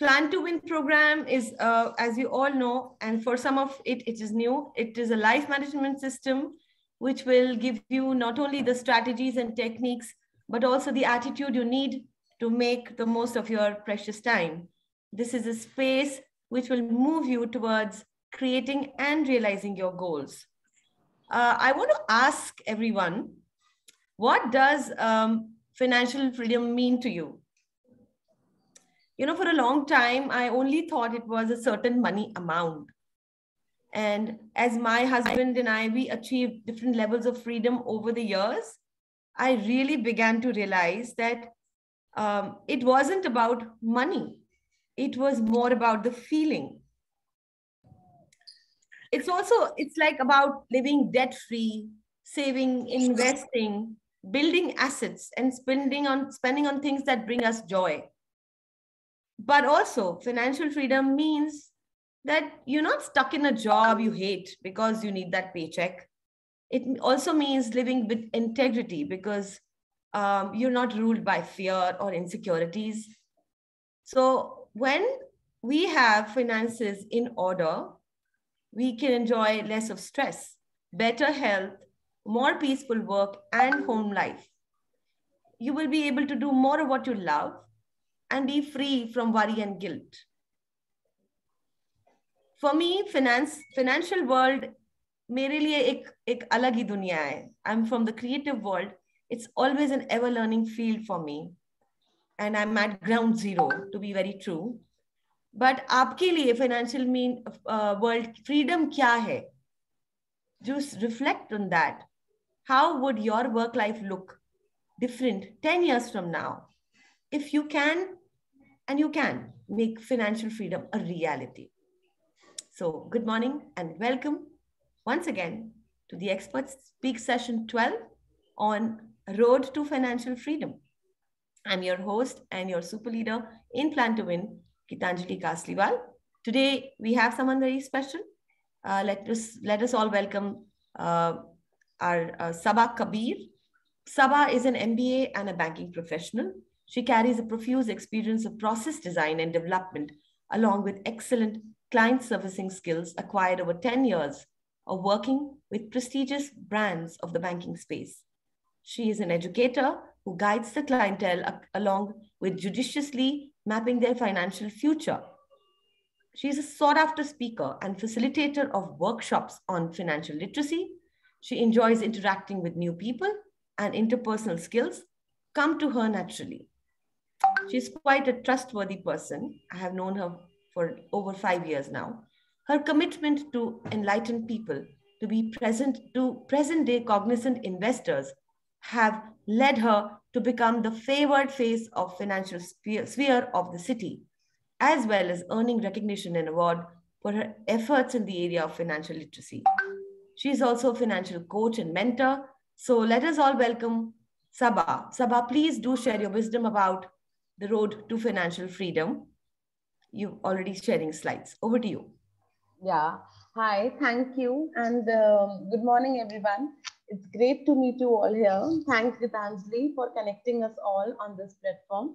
Plan to Win program is, as you all know, and for some of it, it is new. It is a life management system which will give you not only the strategies and techniques, but also the attitude you need to make the most of your precious time. This is a space which will move you towards creating and realizing your goals. I want to ask everyone, what does financial freedom mean to you? You know, for a long time, I only thought it was a certain money amount. And as my husband and I, we achieved different levels of freedom over the years, I really began to realize that it wasn't about money. It was more about the feeling. It's like about living debt free, saving, investing, building assets, and spending on things that bring us joy. But also, financial freedom means that you're not stuck in a job you hate because you need that paycheck. It also means living with integrity because you're not ruled by fear or insecurities. So when we have finances in order, we can enjoy less of stress, better health, more peaceful work, and home life. You will be able to do more of what you love and be free from worry and guilt. For me, financial world मेरे लिए एक अलग ही दुनिया है. I'm from the creative world. It's always an ever learning field for me. And I'm at ground zero, to be very true. But आपके लिए financial world freedom क्या है? Just reflect on that. How would your work life look different 10 years from now? If you can, and you can, make financial freedom a reality. So good morning and welcome once again to the Expert Speak Session 12 on Road to Financial Freedom. I'm your host and your super leader in Plan to Win, Gitanjali Kasliwal. Today, we have someone very special. Let us all welcome our Sabah Kabir. Sabah is an MBA and a banking professional. She carries a profuse experience of process design and development, along with excellent client servicing skills acquired over 10 years of working with prestigious brands of the banking space. She is an educator who guides the clientele along with judiciously mapping their financial future. She is a sought-after speaker and facilitator of workshops on financial literacy. She enjoys interacting with new people, and interpersonal skills come to her naturally. She's quite a trustworthy person. I have known her for over 5 years now. Her commitment to enlighten people to be present-day cognizant investors have led her to become the favored face of financial sphere of the city, as well as earning recognition and award for her efforts in the area of financial literacy. She is also a financial coach and mentor. So let us all welcome Sabah. Sabah, please do share your wisdom about the road to financial freedom. You're already sharing slides. Over to you. Yeah. Hi, thank you. And good morning, everyone. It's great to meet you all here. Thanks, Gitanjali, for connecting us all on this platform.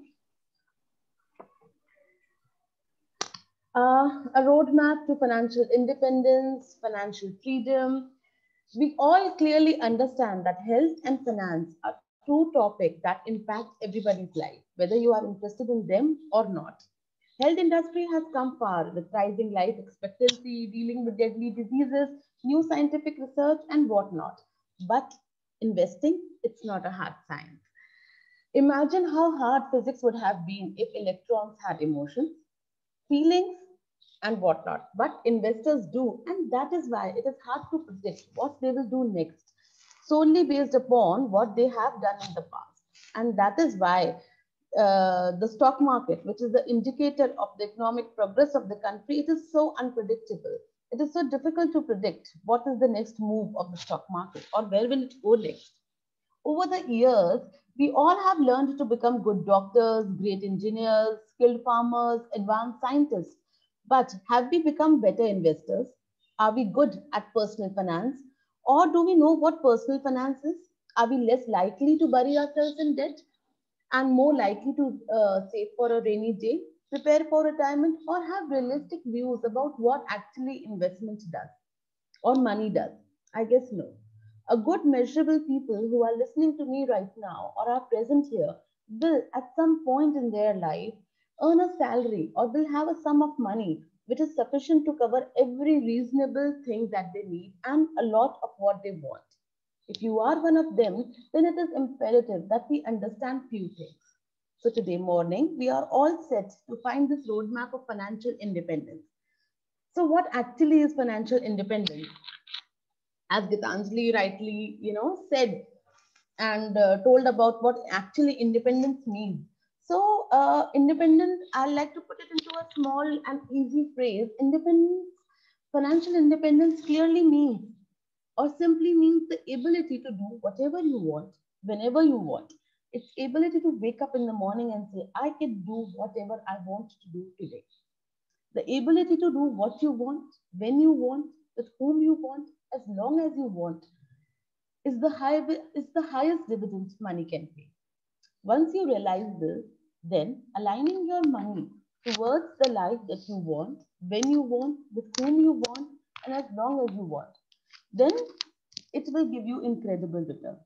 A roadmap to financial independence, financial freedom. We all clearly understand that health and finance are two topics that impact everybody's life, whether you are interested in them or not. Health industry has come far with rising life expectancy, dealing with deadly diseases, new scientific research, and whatnot. But investing, it's not a hard science. Imagine how hard physics would have been if electrons had emotions, feelings, and whatnot. But investors do, and that is why it is hard to predict what they will do next, solely based upon what they have done in the past. And that is why the stock market, which is the indicator of the economic progress of the country, it is so unpredictable. It is so difficult to predict what is the next move of the stock market or where will it go next. Over the years, we all have learned to become good doctors, great engineers, skilled farmers, advanced scientists. But have we become better investors? Are we good at personal finance? Or do we know what personal finance is? Are we less likely to bury ourselves in debt and more likely to save for a rainy day? prepare for retirement, or have realistic views about what actually investment does or money does? I guess no. A good measurable people who are listening to me right now or are present here will at some point in their life earn a salary or will have a sum of money which is sufficient to cover every reasonable thing that they need and a lot of what they want. If you are one of them, then it is imperative that we understand few things. So today morning, we are all set to find this roadmap of financial independence. So what actually is financial independence? As Gitanjali rightly, said and told about what actually independence means. So independence, I like to put it into a small and easy phrase. Independence, financial independence clearly means or simply means the ability to do whatever you want, whenever you want. It's ability to wake up in the morning and say, I can do whatever I want to do today. The ability to do what you want, when you want, with whom you want, as long as you want, is the highest dividend money can pay. Once you realize this, then aligning your money towards the life that you want, when you want, with whom you want, and as long as you want, then it will give you incredible returns.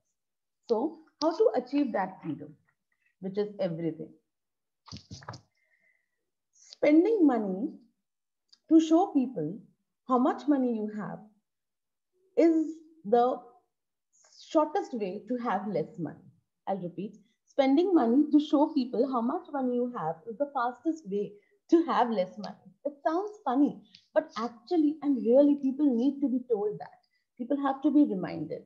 So, how to achieve that freedom, which is everything? Spending money to show people how much money you have is the shortest way to have less money. I'll repeat. Spending money to show people how much money you have is the fastest way to have less money. It sounds funny, but actually and really, people need to be told that. People have to be reminded.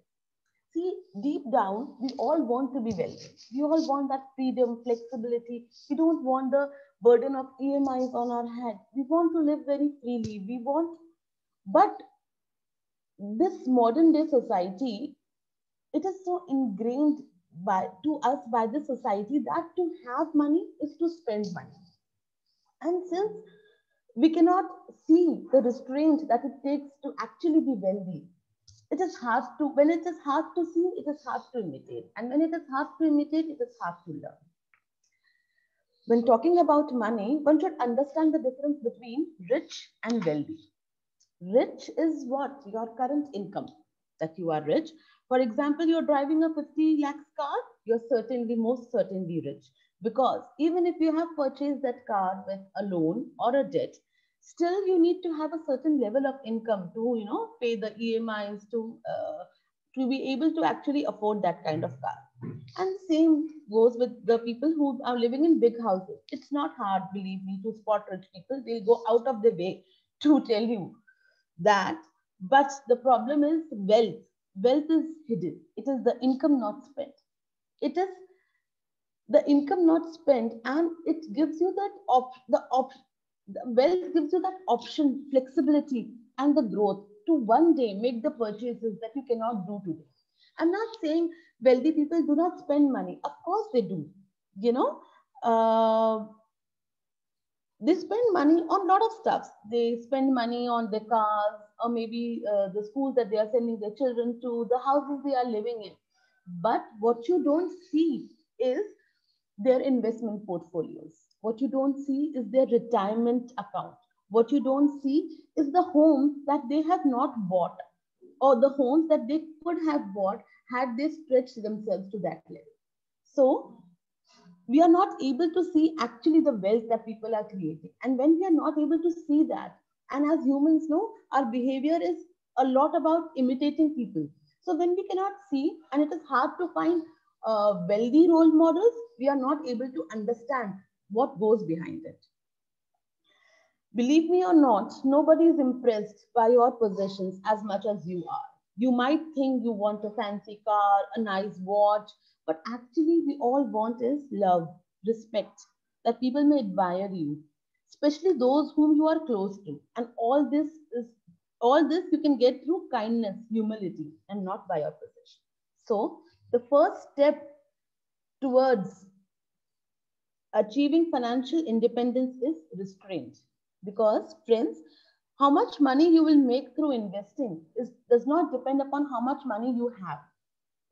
See, deep down, we all want to be wealthy. We all want that freedom, flexibility. We don't want the burden of EMIs on our head. We want to live very freely. But this modern day society, it is so ingrained to us by the society that to have money is to spend money. And since we cannot see the restraint that it takes to actually be wealthy, it is hard to, when it is hard to see, it is hard to imitate. And when it is hard to imitate, it is hard to learn. When talking about money, one should understand the difference between rich and wealthy. Rich is what? Your current income, that you are rich. For example, you're driving a 50 lakhs car, you're certainly, most certainly rich. Because even if you have purchased that car with a loan or a debt, still you need to have a certain level of income to, pay the EMIs, to be able to actually afford that kind of car. And same goes with the people who are living in big houses. It's not hard, believe me, to spot rich people. They'll go out of their way to tell you that. But the problem is wealth is hidden. It is the income not spent. It is the income not spent, and it gives you that the wealth gives you that option, flexibility, and the growth to one day make the purchases that you cannot do today. I'm not saying wealthy people do not spend money. Of course they do. You know, uh, they spend money on a lot of stuff. They spend money on their cars, or maybe the schools that they are sending their children to, the houses they are living in. But what you don't see is their investment portfolios. What you don't see is their retirement account. What you don't see is the homes that they have not bought, or the homes that they could have bought had they stretched themselves to that level. So we are not able to see actually the wealth that people are creating. And when we are not able to see that, and as humans know, our behavior is a lot about imitating people. So when we cannot see, and it is hard to find wealthy role models, we are not able to understand what goes behind it. Believe me or not, nobody is impressed by your possessions as much as you are. You might think you want a fancy car, a nice watch, but actually, we all want is love, respect, that people may admire you, especially those whom you are close to. And all this you can get through kindness, humility, and not by your possession. So, the first step towards achieving financial independence is restraint. Because, friends, how much money you will make through investing does not depend upon how much money you have.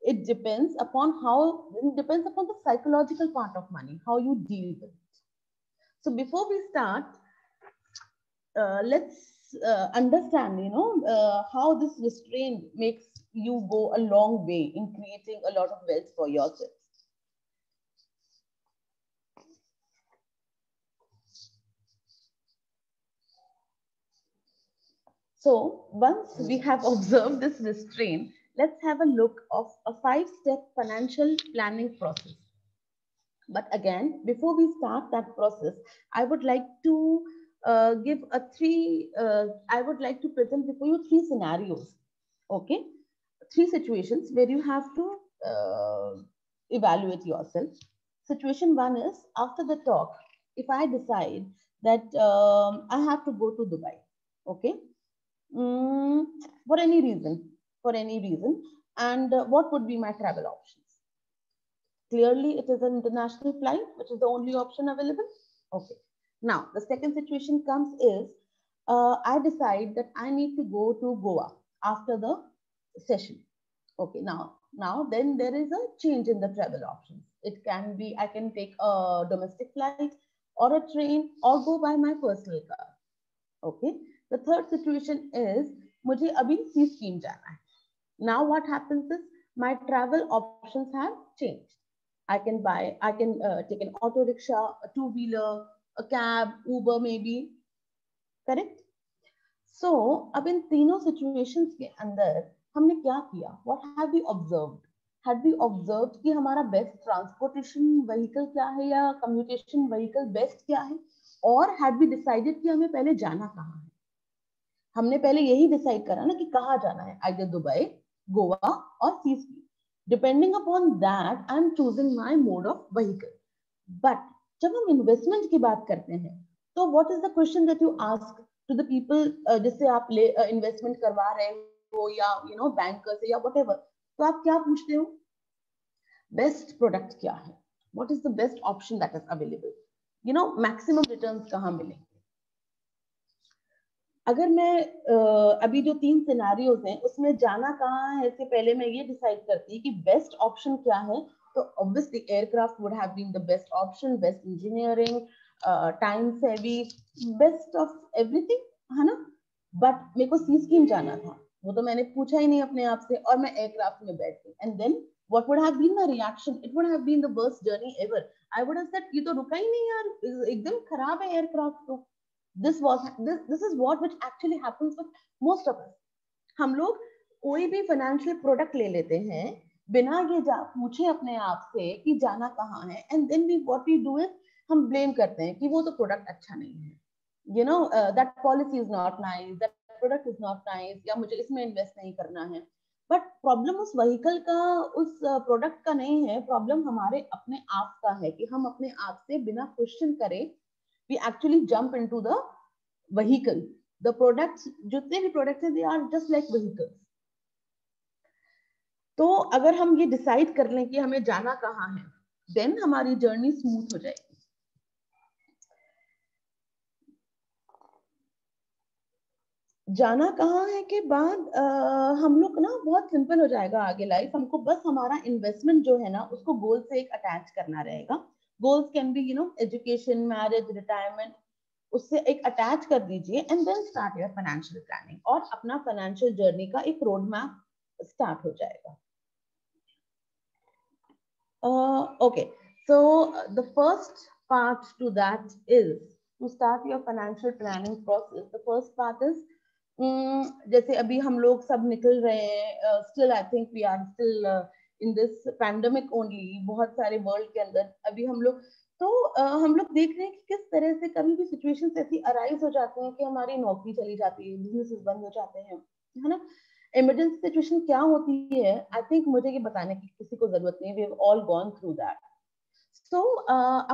It depends upon the psychological part of money, how you deal with it. So before we start, let's understand, how this restraint makes you go a long way in creating a lot of wealth for yourself. So once we have observed this restraint, let's have a look of a 5-step financial planning process. But again, before we start that process, I would like to I would like to present before you 3 scenarios. Okay, 3 situations where you have to evaluate yourself. Situation one is, after the talk, if I decide that I have to go to Dubai, okay, mm, for any reason, and what would be my travel options? Clearly, it is an international flight, which is the only option available. Okay. Now, the second situation comes is, I decide that I need to go to Goa after the session. Okay. Now, then there is a change in the travel options. It can be, I can take a domestic flight or a train or go by my personal car. Okay. The third situation is, मुझे अभी सी scheme जाना है. Now what happens is, my travel options have changed. I can take an auto rickshaw, a two-wheeler, a cab, Uber maybe. Correct? So, अब इन तीनों situations के अंदर हमने क्या किया? What have we observed? Had we observed कि हमारा best transportation vehicle क्या है या commutation vehicle best क्या है? और had we decided कि हमें पहले जाना कहाँ है? हमने पहले यही डिसाइड करा ना कि कहाँ जाना है, either दुबई, गोवा और सीस्की. Depending upon that, I am choosing my mode of vehicle. But जब हम इन्वेस्टमेंट की बात करते हैं, तो what is the question that you ask to the people जिससे आप इन्वेस्टमेंट करवा रहे हो या बैंकर से या whatever, तो आप क्या पूछते हो? बेस्ट प्रोडक्ट क्या है? What is the best option that is available? Maximum returns कहाँ मिलेंगे? अगर मैं अभी जो 3 सिनेरियोज हैं उसमें जाना कहाँ है से पहले मैं ये डिसाइड करती कि बेस्ट ऑप्शन क्या है, तो obviously aircraft would have been the best option, best engineering, time savvy, best of everything, है ना. बट मेरे को सी स्कीम जाना था, वो तो मैंने पूछा ही नहीं अपने आप से, और मैं एयरक्राफ्ट में बैठ गई. And then what would have been my reaction? It would have been the worst journey ever. I would have said, ये तो रुका ही नहीं यार, एकदम खराब है एयरक्राफ्ट तो. This is what which actually happens with most of us. हम लोग कोई भी फाइनेंशियल प्रोडक्ट ले लेते हैं बिना ये पूछे अपने आप से कि जाना कहाँ है, and then what we do is हम ब्लेम करते हैं कि वो तो प्रोडक्ट अच्छा नहीं है, that policy is not nice, that product is not nice, या मुझे इसमें इन्वेस्ट नहीं करना है. बट प्रॉब्लम उस व्हीकल का, उस प्रोडक्ट का नहीं है, प्रॉब्लम हमारे अपने आप का है कि हम अपने आप से बिना क्वेश्चन करे we actually jump into the vehicle. The products, जितने भी products हैं, they are just like vehicles. तो अगर हम ये डिसाइड कर लें कि हमें जाना कहाँ है, then हमारी जर्नी स्मूथ हो जाएगी. जाना कहाँ है के बाद हम लोग ना बहुत सिंपल हो जाएगा आगे लाइफ. हमको बस हमारा इन्वेस्टमेंट जो है ना उसको गोल से एक अटैच करना रहेगा. Goals can be education, marriage, retirement, उससे एक अटैच कर दीजिए and then start your financial planning, और अपना फाइनेंशियल जर्नी का एक रोड मैप स्टार्ट हो जाएगा. Okay, so the first part to that is to start your financial planning process. The first part is जैसे अभी हम लोग सब निकल रहे हैं, still I think we are still in this pandemic only, बहुत सारे वर्ल्ड के अंदर अभी हम लोग, तो हम लोग देख रहे हैं कि किस तरह से कभी भी सिचुएशंस ऐसी अराइज हो जाती हैं कि हमारी नौकरी चली जाती है, बिजनेसेस बंद हो जाते हैं, है ना. इमरजेंसी सिचुएशन क्या होती है, आई थिंक मुझे ये बताने की किसी को जरूरत नहीं, we have all gone through that. So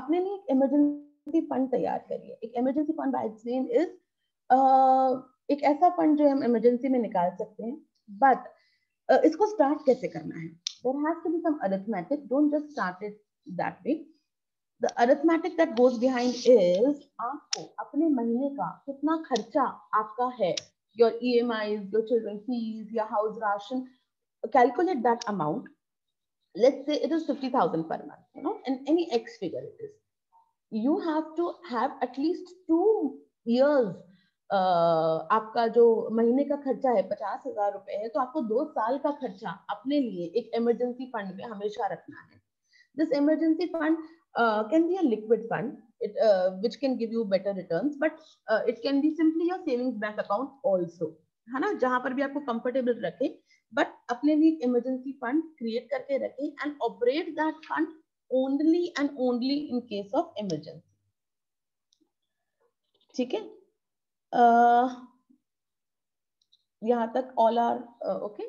अपने लिए एक इमरजेंसी फंड तैयार करिए. एक emergency fund by its name is एक ऐसा फंड जो हम इमरजेंसी में निकाल सकते हैं. बट इसको स्टार्ट कैसे करना है? There has to be some arithmetic. Don't just start it that way. The arithmetic that goes behind is आपको अपने महीने का कितना खर्चा आपका है, your EMIs, your children fees, your house ration, calculate that amount. Let's say it is 50,000 per month, and any X figure it is. you have to have at least 2 years. आपका जो महीने का खर्चा है 50,000 रुपए है, तो आपको 2 साल का खर्चा अपने लिए एक इमरजेंसी फंड में हमेशा रखना है. This emergency fund can be a liquid fund, which can give you better returns, but it can be simply your savings bank account also, है ना, जहां पर भी आपको comfortable रखे, but अपने लिए इमरजेंसी फंड क्रिएट करके रखें and operate that fund only and only in case of emergency. ठीक है, यहाँ तक all are okay,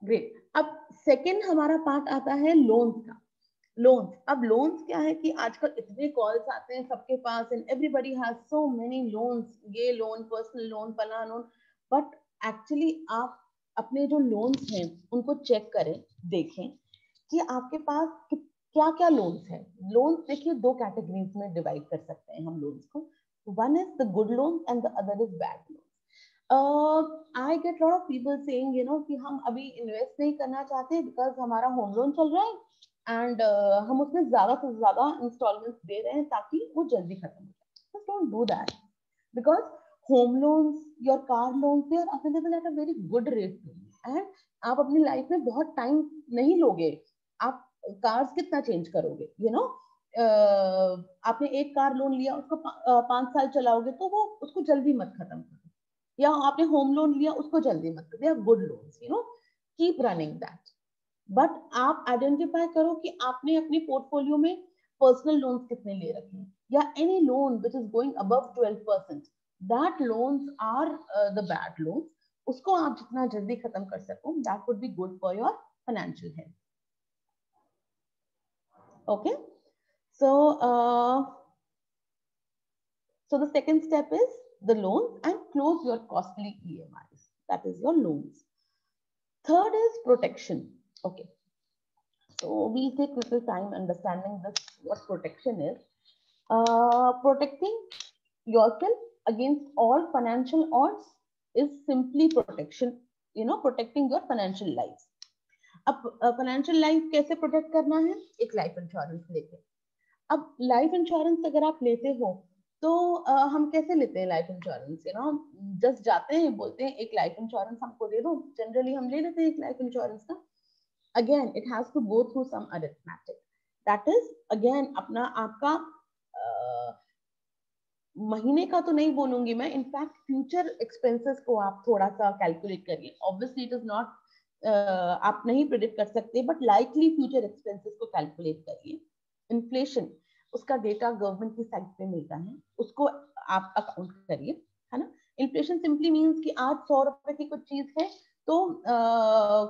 great. अब सेकेंड हमारा पार्ट आता है लोन्स का. लोन्स, अब लोन्स क्या है कि आजकल इतने कॉल्स आते हैं सबके पास, and everybody has so many loans, ये लोन, पर्सनल लोन, फला लोन, बट एक्चुअली आप अपने जो लोन्स हैं उनको चेक करें, देखें कि आपके पास क्या क्या लोन्स हैं. लोन्स देखिए 2 कैटेगरीज में डिवाइड कर सकते हैं हम लोन्स को. One is the good loan and the other is bad loan. I get lot of people saying, you know, कि हम अभी इन्वेस्ट नहीं करना चाहते बिकॉज हमारा होम लोन चल रहा है एंड हम उसमें ज्यादा से ज्यादा इंस्टॉलमेंट दे रहे हैं ताकि वो जल्दी खत्म हो जाए. Just don't do that, because home loans, your car loans, they are available at a very good rate, and आप अपनी लाइफ में बहुत टाइम नहीं लोगे. आप कार्स कितना चेंज करोगे, यू नो. आपने एक कार लोन लिया, उसको 5 साल चलाओगे तो वो उसको जल्दी मत खत्म करो, या आपने होम लोन लिया उसको जल्दी मत करो. They are good loans, you know, keep running that. But आप आइडेंटिफाई करो कि आपने अपने पोर्टफोलियो में पर्सनल लोन्स कितने ले रखे हैं, या any loan which is going above 12%, that loans are the bad loans. उसको आप जितना जल्दी खत्म कर सको, that would be good for your financial health. Okay, so the second step is the loans and close your costly EMIs. That is your loans. Third is protection. Okay, so we'll take little time understanding this, what protection is. Protecting yourself against all financial odds is simply protection, you know, protecting your financial life. अब financial life कैसे protect करना है? एक life insurance लेके. अब life insurance अगर आप लेते हो तो हम कैसे लेते हैं life insurance, you no, just जाते हैं, बोलते हैं एक लाइफ इंश्योरेंस हमको दे दो, जनरली हम ले लेते हैं एक लाइफ इंश्योरेंस का. Again it has to go through some arithmetic. That is again अपना आपका महीने का तो नहीं बोलूंगी मैं, इनफैक्ट फ्यूचर एक्सपेंसेस को आप थोड़ा सा कैलकुलेट करिए. ऑब्वियसली इट इज नॉट, आप नहीं प्रेडिक्ट कर सकते, बट लाइकली फ्यूचर एक्सपेंसेस को कैलकुलेट करिए. इन्फ्लेशन, उसका डेटा गवर्नमेंट की साइट पे मिलता है, उसको आप अकाउंट करिए, है ना. इन्फ्लेशन सिंपली मींस कि आज 100 रुपए की कुछ चीज है तो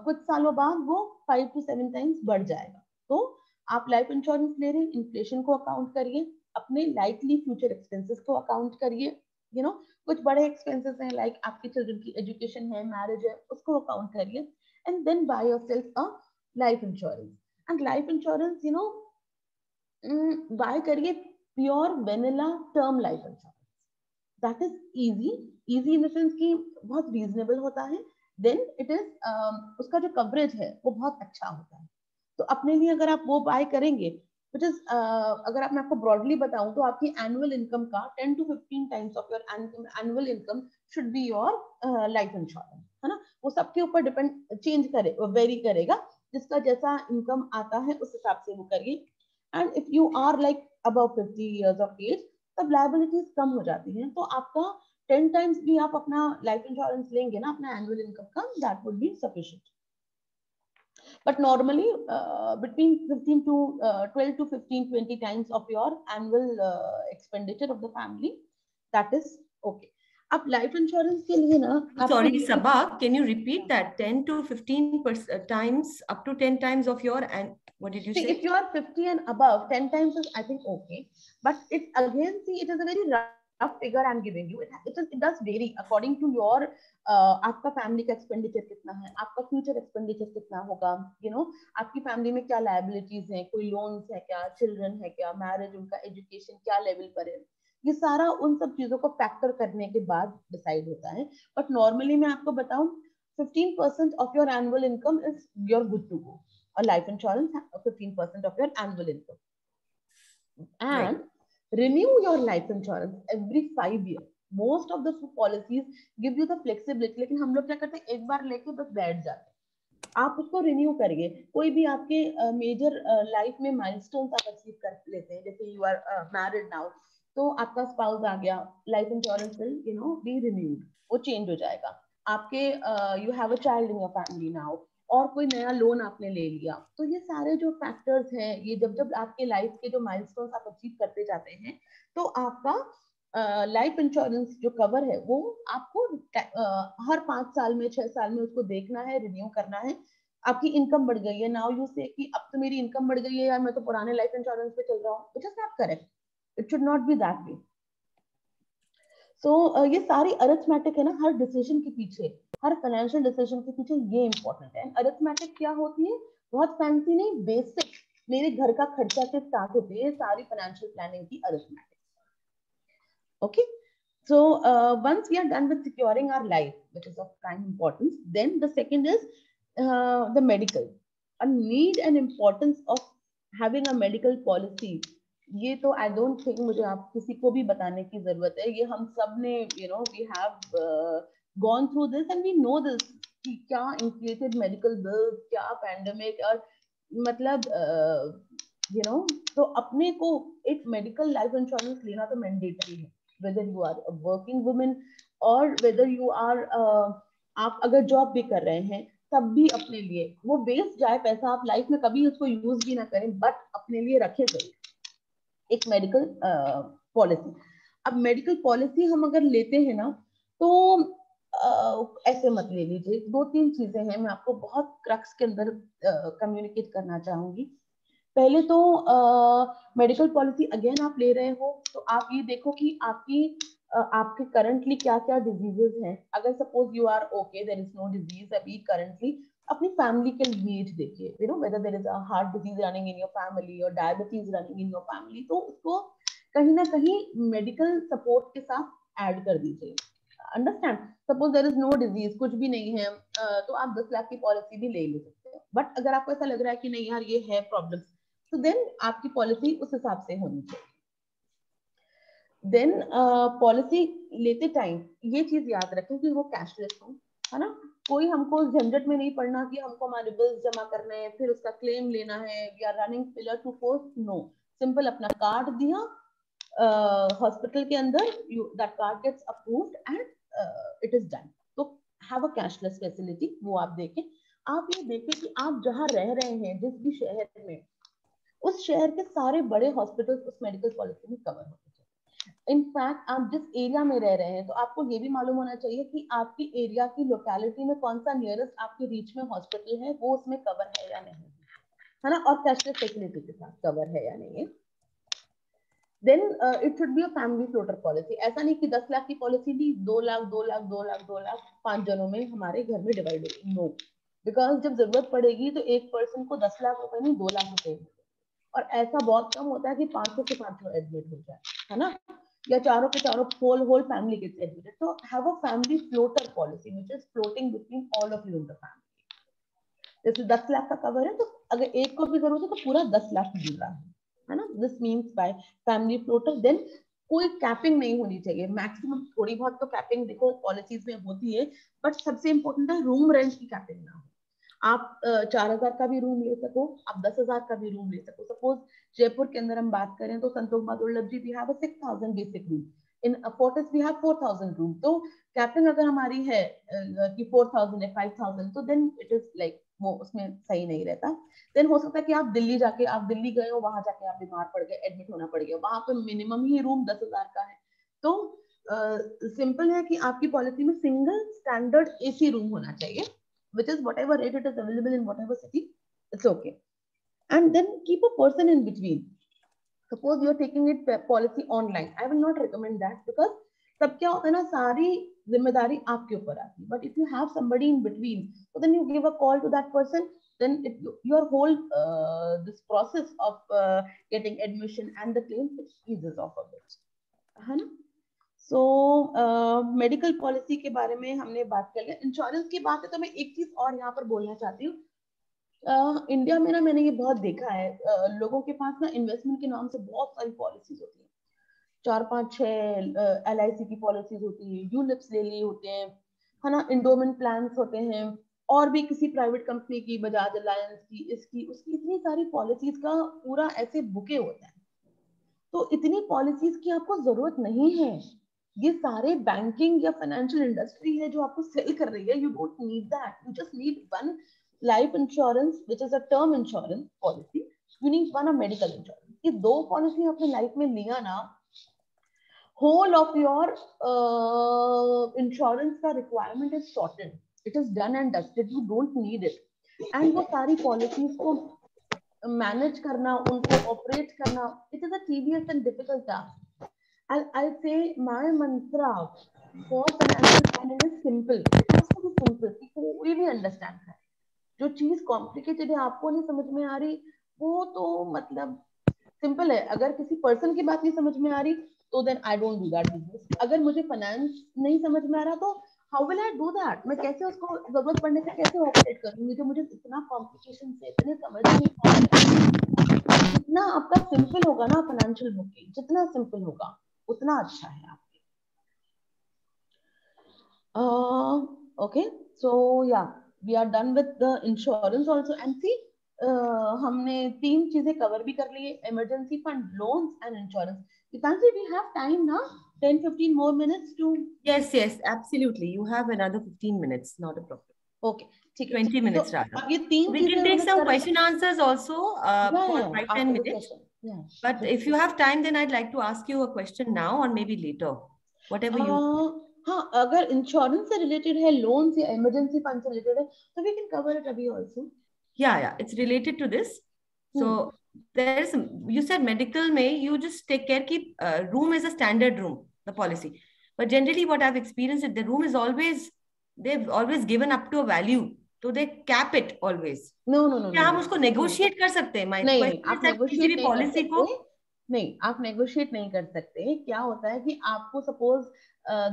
कुछ सालों बाद वो 5 to 7 टाइम्स बढ़ जाएगा. तो आप लाइफ इंश्योरेंस ले रहे हैं, इन्फ्लेशन को अकाउंट करिए, अपने लाइकली फ्यूचर एक्सपेंसेस को अकाउंट करिए, यू नो. कुछ बड़े एक्सपेंसेस हैं लाइक आपके चिल्ड्रन की एजुकेशन है, मैरिज है, उसको अकाउंट करिए, and then buy yourself a life insurance. And life insurance, you know, buy करिए pure vanilla term life insurance. That is easy. Easy in the sense कि बहुत रीजनेबल होता है. देन इट इज उसका जो कवरेज है वो बहुत अच्छा होता है. तो अपने लिए अगर आप वो बाय करेंगे, विच इज अगर मैं आपको ब्रॉडली बताऊं तो आपकी एनुअल इनकम का 10 to 15 times of your annual income should be your life insurance, है ना. वो सबके ऊपर डिपेंड, चेंज करे, वेरी करेगा, जिसका जैसा इनकम आता है उस हिसाब से वो करिए. And if you are like above 50 years of age, तब लायबिलिटीज कम हो जाती हैं, तो आपका 10 टाइम्स भी आप अपना लाइफ इंश्योरेंस लेंगे ना अपना एनुअल इनकम का, that would be sufficient. But normally between 15 to 12 to 15, 20 times of your annual expenditure of the family, that is okay. अब लाइफ इंश्योरेंस के लिए ना, sorry Sabha, can you repeat that? 10 to 15 times, up to 10 times of your, and what did you say? If you are 50 and above, 10 times is I think okay, but it again, see, it is a very rough figure I'm giving you. It does vary according to your आपका family का expenditure कितना है, आपका future expenditure कितना होगा, you know, आपकी family में क्या लायबिलिटीज हैं, कोई लोन्स है क्या, चिल्ड्रन है क्या, मैरिज, उनका एजुकेशन क्या लेवल पर है, ये सारा उन सब चीजों को फैक्टर करने के बाद डिसाइड होता है. बट नॉर्मली मैं आपको बताऊं, 15% of your annual income is your good to go. A life insurance, 15% of your annual income. And Renew your life insurance every 5 years. Most of the policies give you the flexibility, लेकिन हम लोग क्या करते हैं, एक बार लेके बस बैठ जाते हैं। आप उसको रिन्यू करिए। कोई भी आपके मेजर लाइफ में माइलस्टोन्स आप अचीव कर लेते हैं, जैसे यू आर मैरिड नाउ, तो आपका स्पाउस आ गया, life insurance will be renewed, वो चेंज हो जाएगा। आपके you have a child in your family now, और कोई नया लोन आपने ले लिया, तो ये सारे जो फैक्टर्स हैं, ये जब जब आपके लाइफ के जो माइलस्टोन्स आप अचीव करते जाते हैं, तो आपका लाइफ इंश्योरेंस जो कवर है वो आपको हर 5 साल में 6 साल में उसको देखना है, रिन्यू करना है। आपकी इनकम बढ़ गई है, नाउ यू से कि अब तो मेरी इनकम बढ़ गई है यार, मैं तो पुराने लाइफ इंश्योरेंस पे चल रहा हूँ, it is not correct, it should not be that way. So ये सारी अरिथमेटिक है ना, हर डिसीजन के पीछे, हर फाइनेंशियल डिसीजन के पीछे ये इंपॉर्टेंट है। अरिथमेटिक क्या होती है, बहुत फैंसी नहीं, बेसिक, मेरे घर का खर्चा से स्टार्ट होती है सारी फाइनेंशियल प्लानिंग की arithmetic. Okay, so once we are done with securing our life, which is of prime importance, then the second is the medical, a need and importance of having a medical policy. ये तो I don't think मुझे आप किसी को भी बताने की जरूरत है, ये हम सब ने we have gone through this and we know this, कि क्या इंक्रीटेड मेडिकल बिल्स, क्या पैंडेमिक, और मतलब तो अपने को एक मेडिकल लाइफ इंश्योरेंस लेना तो मैंडेटरी है, whether you are a working woman or whether you are आप अगर जॉब भी कर रहे हैं, तब भी अपने लिए वो वेस्ट जाए पैसा, आप लाइफ में कभी उसको यूज भी ना करें, बट अपने लिए रखे जरूर एक मेडिकल पॉलिसी। अब मेडिकल पॉलिसी हम अगर लेते हैं ना, तो ऐसे मत ले लीजिए। 2-3 चीजें हैं, मैं आपको बहुत क्रक्स के अंदर कम्युनिकेट करना चाहूंगी। पहले तो मेडिकल पॉलिसी अगेन आप ले रहे हो, तो आप ये देखो कि आपके करंटली क्या क्या डिजीजेस हैं। अगर suppose you are okay, there is no disease अभी करंटली, अपनी फैमिली के नीड देखिए, whether there is a heart disease running in your family और diabetes running in your family, तो उसको कहीं ना कहीं मेडिकल सपोर्ट के साथ ऐड कर दीजिए। Understand, suppose there is no disease, कुछ भी नहीं है, तो आप 10 लाख की पॉलिसी भी ले सकते हैं। बट अगर आपको ऐसा लग रहा है कि नहीं यार ये है प्रॉब्लम, तो देन आपकी पॉलिसी उस हिसाब से होनी चाहिए। देन पॉलिसी लेते टाइम ये चीज याद रखें कि वो कैशलेस हो, है ना, कोई हमको झंझट में नहीं पड़ना कि हमको हमारे बिल्स जमा करने हैं, फिर उसका क्लेम लेना है, we are running pillar to post, no, simple अपना कार्ड दिया हॉस्पिटल के अंदर, that card gets approved and it is done. तो हैव अ कैशलेस फैसिलिटी, वो आप देखें। आप ये देखें कि आप जहाँ रह रहे हैं, जिस भी शहर में, उस शहर के सारे बड़े हॉस्पिटल उस मेडिकल पॉलिसी में कवर होने चाहिए। इनफैक्ट आप जिस एरिया में रह रहे हैं, तो आपको ये भी मालूम होना चाहिए कि आपकी एरिया की लोकेलिटी में कौन सा नियरेस्ट आपके रीच में हॉस्पिटल है, वो उसमें कवर है या नहीं, है ना, और कैशलेस फैसिलिटी के साथ कवर है या नहीं है। Then it should be a family floater policy. ऐसा नहीं कि 10 लाख की पॉलिसी ली, 2 लाख 2 लाख 2 लाख 2 लाख 5 जनों में हमारे घर में डिवाइड होगी, नो, बिकॉज जब जरूरत पड़ेगी तो एक पर्सन को 10 लाख रुपए नहीं 2 लाख रुपए, और ऐसा बहुत कम होता है कि 500 के 500 एडमिट हो जाए, है ना, या चारों के चारों होल फैमिली गेट्स एडमिटेड। तो have a family floater policy which is floating between all of you in the family. जैसे 10 लाख का कवर है, तो अगर एक को भी जरूरत है तो पूरा 10 लाख मिल रहा है ना, this means by family floater. Then कोई कैपिंग नहीं होनी चाहिए, मैक्सिमम थोड़ी बहुत तो कैपिंग देखो पॉलिसीज में होती है, बट सबसे इंपॉर्टेंट है रूम रेंट की कैपिंग ना हो। आप 4,000 का भी रूम ले सको, आप 10,000 का भी रूम ले सको। सपोज जयपुर के अंदर हम बात करें तो Santosh Bahadur ji we have a 6,000 basic room, in Fortis we have 4,000 room. तो कैपिंग अगर हमारी है कि 4,000 है 5,000, तो देन इट इज लाइक वो उसमें सही नहीं रहता। देन हो सकता है कि आप दिल्ली गए हो, वहां जाके आप बीमार पड़ गए, एडमिट होना पड़ गया, वहां पे मिनिमम ही रूम 10,000 का है। तो सिंपल है कि आपकी पॉलिसी में सिंगल स्टैंडर्ड एसी रूम होना चाहिए, which is whatever rate it is available in whatever city, it's okay. And then keep a person in between. Suppose you're taking it policy online, I will not recommend that, because तब क्या होता है ना, सारी जिम्मेदारी आपके ऊपर आती है। But if you have somebody in between, so then you give a call to that person, then your whole this process of getting admission and the claim, it eases off a bit, है ना। So medical policy के बारे में हमने बात कर लिया। Insurance की बात है तो मैं एक चीज और यहाँ पर बोलना चाहती हूँ। इंडिया में ना मैंने ये बहुत देखा है, लोगों के पास ना इन्वेस्टमेंट के नाम से बहुत सारी पॉलिसीज होती है। 4-5-6 LIC की पॉलिसीज होती है, यूलिप्स ले लिए होते हैं, है ना, इंडोमेंट प्लान्स होते हैं, और भी किसी प्राइवेट कंपनी की, बजाज अलायंस की, इसकी उसकी, इतनी सारी पॉलिसीज का पूरा ऐसे बुके होता है। तो इतनी पॉलिसीज की आपको जरूरत नहीं है। ये सारे बैंकिंग या फाइनेंशियल इंडस्ट्री है जो आपको सेल कर रही है। You don't need that, you just need one life insurance which is a term insurance policy, you need one a medical insurance. ये 2 पॉलिसी अपने लाइफ में लिया ना, whole of your insurance का requirement is sorted, it is done and dusted, you don't need it. And वो सारी policies को manage करना, उनको operate करना, it is a tedious and difficult task. I'll say my mantra for financial planning is simple. It has to be simple, कोई भी understand है। जो चीज कॉम्प्लिकेटेड है, आपको नहीं समझ में आ रही, वो तो मतलब सिंपल है। अगर किसी पर्सन की बात नहीं समझ में आ रही तो then I don't do that business. अगर मुझे फाइनेंस नहीं समझ में आ रहा तो how will I do that? मैं कैसे उसको जरूरत पड़ने से कैसे ऑपरेट करूंगी? जो मुझे इतना कॉम्प्लिकेशन से इतने समझ नहीं आ रहा। जितना आपका सिंपल होगा ना फाइनेंशियल बुकिंग, जितना सिंपल होगा उतना अच्छा है आपके। ओके, सो या we are done with the insurance also. And see हमने 3 चीजें कवर भी कर ली है, emergency fund, loans and insurance. Dipanshi, we have time now, 10-15 more minutes to... Yes, absolutely. You have another 15 minutes, not a problem. Okay, ठीक है, 20 minutes rather. अब ये 3 We can take some question answers also for 5-10 minutes. But if you have time, then I'd like to ask you a question now or maybe later, whatever you... हाँ, अगर insurance से related है, loan या emergency fund से related है, तो we can cover it अभी also. Yeah, it's related to this. So there's, you said medical में you just take care कि room is a standard room, the policy. But generally what I've experienced is the room is always, they've always given up to a value. So they cap it always. No. क्या हम उसको negotiate कर सकते हैं? My question is that किसी भी policy को... नहीं, आप नेगोशिएट नहीं कर सकते। क्या होता है कि आपको सपोज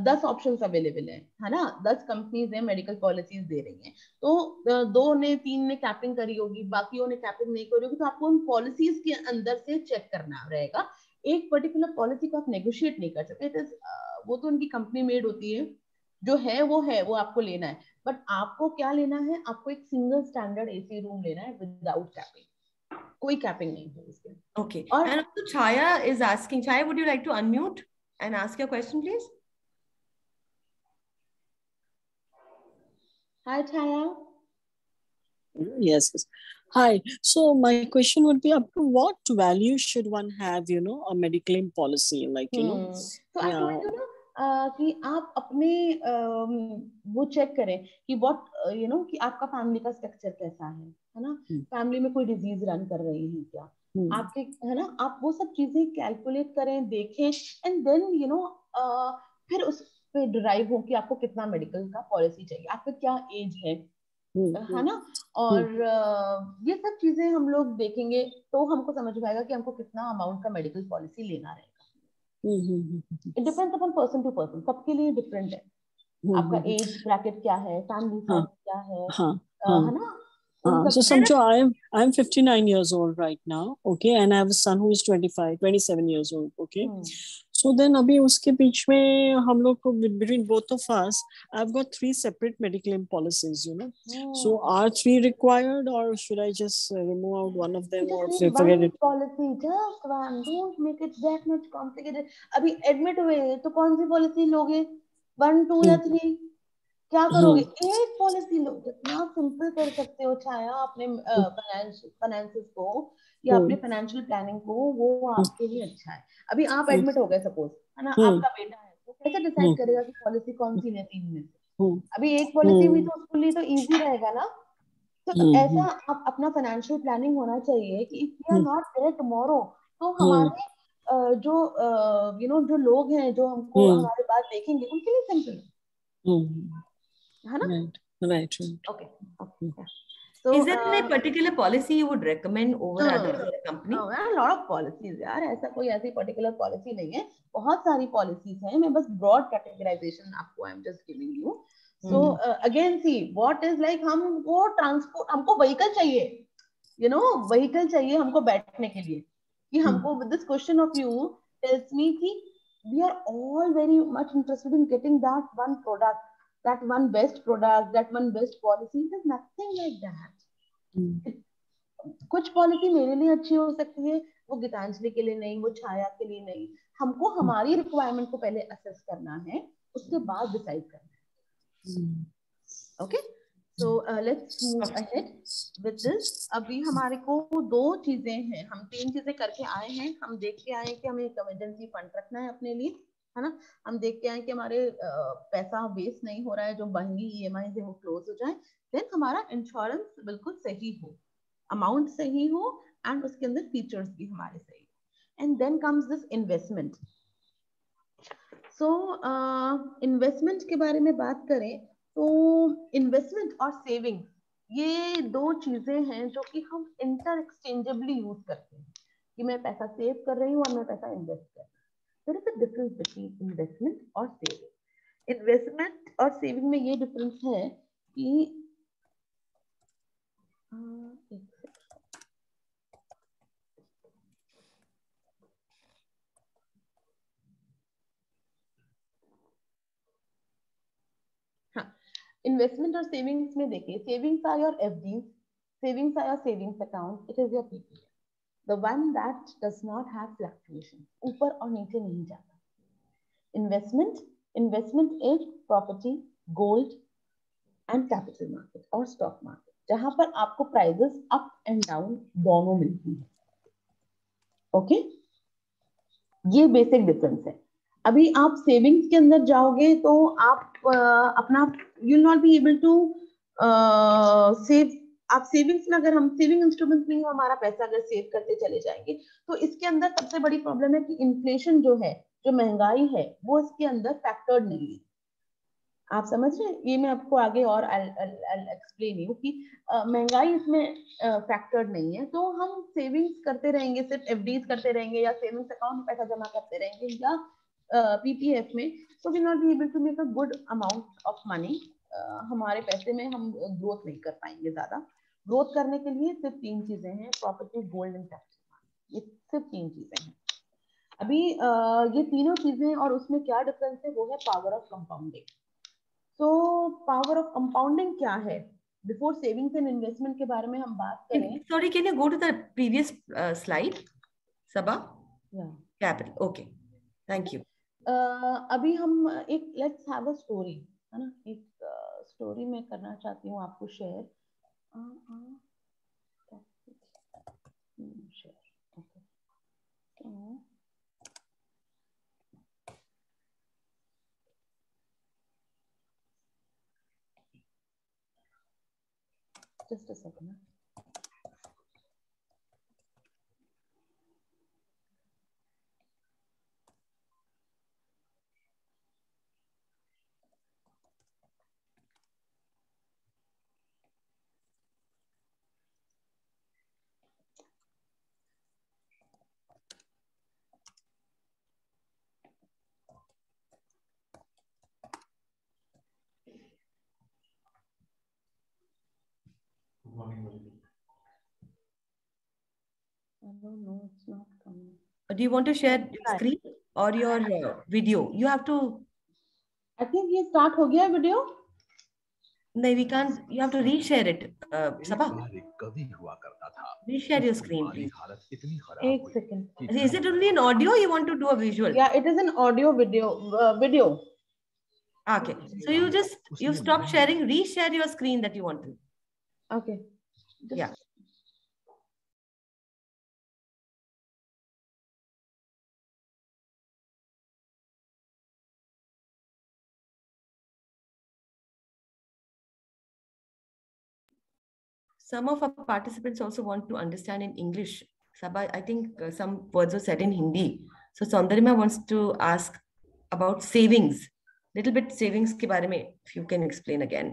10 ऑप्शंस अवेलेबल है ना, 10 कंपनीज है मेडिकल पॉलिसीज दे रही हैं, तो 2 ने 3 ने कैपिंग करी होगी, बाकियों ने कैपिंग नहीं करी होगी, तो आपको उन पॉलिसीज के अंदर से चेक करना रहेगा। एक पर्टिकुलर पॉलिसी को आप नेगोशिएट नहीं कर सकते। इट इज वो तो उनकी कंपनी मेड होती है, जो है वो आपको लेना है। बट आपको क्या लेना है? आपको एक सिंगल स्टैंडर्ड एसी रूम लेना है विदाउट कैपिंग, कोई कैपिंग नहीं है इसके। Okay. And also Chaya is asking, Chaya, would you like to unmute and ask your question, please? Hi, Chaya. Yes. Hi. So my question would be, up to what value should one have, a medical claim policy, like, So I told you कि आप अपने वो check करें कि what कि आपका family का structure कैसा है ना, फैमिली में कोई डिजीज रन कर रही है क्या, आपके, है ना, आप वो सब चीजें कैलकुलेट करें, देखें, एंड देन फिर उस पे ड्राइव हो कि आपको कितना मेडिकल का पॉलिसी चाहिए, आपका क्या एज है ना, और ये सब चीजें हम लोग देखेंगे तो हमको समझ में आएगा कि हमको कितना अमाउंट का मेडिकल पॉलिसी लेना रहेगा। It depends upon person to person, सबके लिए डिफरेंट है। आपका एज ब्रैकेट क्या है, फैमिली साइज क्या है ना। So समझो I'm 59 years old right now, okay, and I have a son who is 27 years old, okay. So then अभी उसके बीच में हम लोग को, between both of us, I've got 3 separate medical claim policies, So are 3 required, or should I just remove out one of them, or forget it? Policy, just one. Don't make it that much complicated. अभी admit हुए तो कौन सी policy लोगे? 1, 2 या 3? क्या करोगे? एक policy लो, जितना सिंपल कर सकते हो छाया अपने फाइनेंसेस को या अपने फाइनेंशियल प्लानिंग को, वो आपके लिए अच्छा है। अभी आप एडमिट हो गए सपोज, है ना, आपका बेटा है, वो कैसे डिसाइड करेगा कि पॉलिसी कौन सी है 3 में से? अभी एक पॉलिसी हुई तो उसके लिए तो इजी रहेगा ना। तो ऐसा आप अपना फाइनेंशियल प्लानिंग होना चाहिए कि if we are not there tomorrow, तो हमारे जो लोग हैं जो हमको हमारे बात देखेंगे, उनके लिए सिंपल है ना। Right. Okay. So is there any particular policy you would recommend over other company? No, there are a lot of policies यार, ऐसा कोई ऐसी पर्टिकुलर पॉलिसी नहीं है, बहुत सारी पॉलिसीज हैं। मैं बस ब्रॉड कैटेगराइजेशन आपको I am just giving you. So again see what is like, हमको ट्रांसपोर्ट, हमको व्हीकल चाहिए, व्हीकल चाहिए हमको बैठने के लिए, कि हमको this question of you tells me कि we are all very much interested in getting that one product, that one best product, that one best policy. There's nothing like that. कुछ पॉलिसी मेरे लिए अच्छी हो सकती है, वो गीतांजलि के लिए नहीं, वो छाया के लिए नहीं. हमको हमारी रिक्वायरमेंट को पहले असेस करना है, उसके बाद डिसाइड करना है. Okay, so let's move ahead with this. अभी हमारे को दो चीजें हैं, हम तीन चीजें करके आए हैं. हम देख के आए कि हमें एक इमरजेंसी फंड रखना है अपने लिए, है ना. हम देख के आए कि हमारे पैसा वेस्ट नहीं हो रहा है, जो महंगी ईएमआई है वो क्लोज हो जाए. देन हमारा इंश्योरेंस बिल्कुल सही हो, अमाउंट सही हो, एंड उसके अंदर फीचर्स भी हमारे सही. And then comes this investment. So investment के बारे में बात करें तो इन्वेस्टमेंट और सेविंग ये दो चीजें हैं जो कि हम इंटर एक्सचेंजेबली यूज करते हैं, कि मैं पैसा सेव कर रही हूँ और मैं पैसा इन्वेस्ट कर रही हूँ. There is a difference between investment और सेविंग. इन्वेस्टमेंट और सेविंग में ये डिफरेंस है कि इन्वेस्टमेंट और सेविंग्स में देखिए, savings are your FDs, savings are your savings account, it is your PPF, the one that does not have fluctuation, ऊपर और नीचे नहीं जाता. Investment is property, gold and capital market और स्टॉक मार्केट, जहां पर आपको प्राइजेस अप एंड डाउन दोनों मिलती है. ओके, ये बेसिक डिफरेंस है. अभी आप सेविंग्स के अंदर जाओगे तो आप अपना you will not be able to save. आप सेविंग्स में, अगर हम सेविंग इंस्ट्रूमेंट में हमारा पैसा अगर सेव करते चले जाएंगे तो इसके अंदर सबसे बड़ी प्रॉब्लम है कि इन्फ्लेशन जो है, जो महंगाई है, वो इसके अंदर फैक्टर्ड नहीं है. आप समझ रहे हैं, ये मैं आपको आगे और एक्सप्लेन यू कि महंगाई इसमें फैक्टर्ड नहीं है. तो हम सेविंग्स करते रहेंगे, सिर्फ एफडीज करते रहेंगे या सेविंग्स अकाउंट में पैसा जमा करते रहेंगे या पीपीएफ में, तो we not be able to make a good amount of money. हमारे पैसे में हम ग्रोथ नहीं कर पाएंगे. ज्यादा ग्रोथ करने के लिए सिर्फ तीन चीजें हैं, प्रॉपर्टी, गोल्ड एंड कैपिटल. ये सिर्फ तीन चीजें हैं. अभी ये तीनों चीजें, और उसमें क्या डिफरेंस है वो है पावर ऑफ कंपाउंडिंग. तो पावर ऑफ कंपाउंडिंग क्या है? बिफोर सेविंग्स एंड इन्वेस्टमेंट के बारे में हम बात करें. Sorry, can you go to the previous slide, Sabha? Yeah. Capital. Okay. Thank you. अभी हम एक लेट्स हैव अ स्टोरी, है ना. एक स्टोरी मैं करना चाहती हूँ आपको share. Just a second. I don't know, it's not coming. Do you want to share your screen or your video? You have to. I think ये start हो गया video. No, we can't. You have to reshare it, Sabha. कवि हुआ करता था. Reshare your screen, please. हालत इतनी खराब एक हुई second. Is it only an audio? You want to do a visual? Yeah, it is an audio video. Okay. So you stop sharing. Reshare your screen that you want to. Okay. Yeah. Some of our participants also want to understand in English. Sabha, I think some words were said in Hindi. So Saundarima wants to ask about savings. Little bit savings ke baare mein, if you can explain again.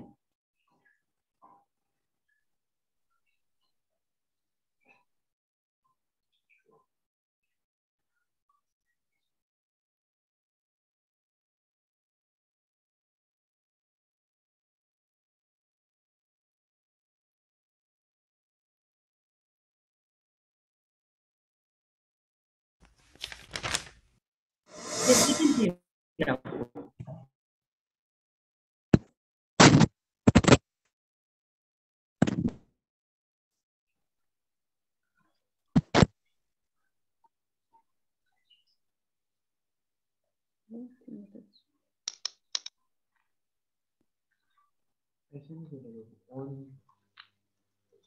Yes, we can hear you now.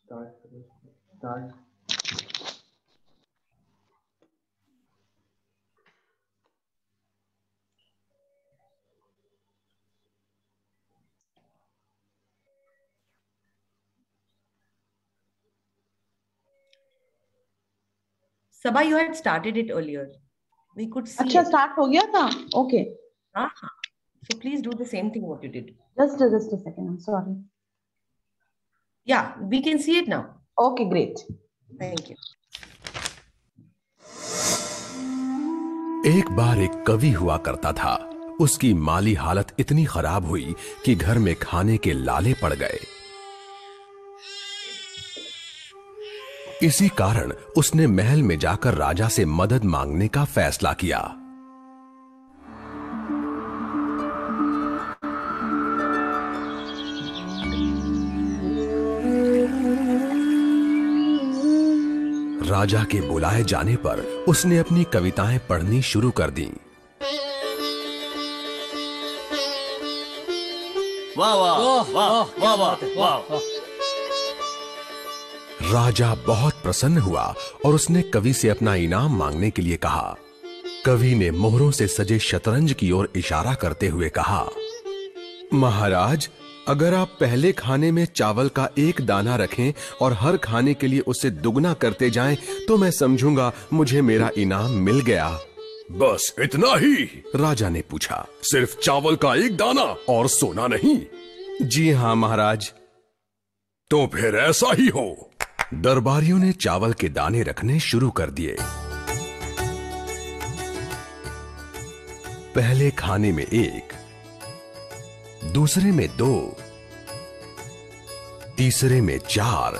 Start. Sabha, you had started it earlier. We could see अच्छा it. Start हो गया था. Okay. So please do the same thing what you did. Just a second. I'm sorry. Yeah, we can see it now. Okay, great. Thank you. एक बार एक कवि हुआ करता था। उसकी माली हालत इतनी खराब हुई कि घर में खाने के लाले पड़ गए। इसी कारण उसने महल में जाकर राजा से मदद मांगने का फैसला किया। राजा के बुलाए जाने पर उसने अपनी कविताएं पढ़नी शुरू कर दी। वाह वाह वाह वाह वाह वाह। राजा बहुत प्रसन्न हुआ और उसने कवि से अपना इनाम मांगने के लिए कहा। कवि ने मोहरों से सजे शतरंज की ओर इशारा करते हुए कहा, महाराज, अगर आप पहले खाने में चावल का एक दाना रखें और हर खाने के लिए उसे दुगना करते जाएं, तो मैं समझूंगा मुझे मेरा इनाम मिल गया। बस इतना ही? राजा ने पूछा। सिर्फ चावल का एक दाना और सोना नहीं? जी हाँ महाराज। तो फिर ऐसा ही हो। दरबारियों ने चावल के दाने रखने शुरू कर दिए। पहले खाने में 1, दूसरे में 2, तीसरे में 4,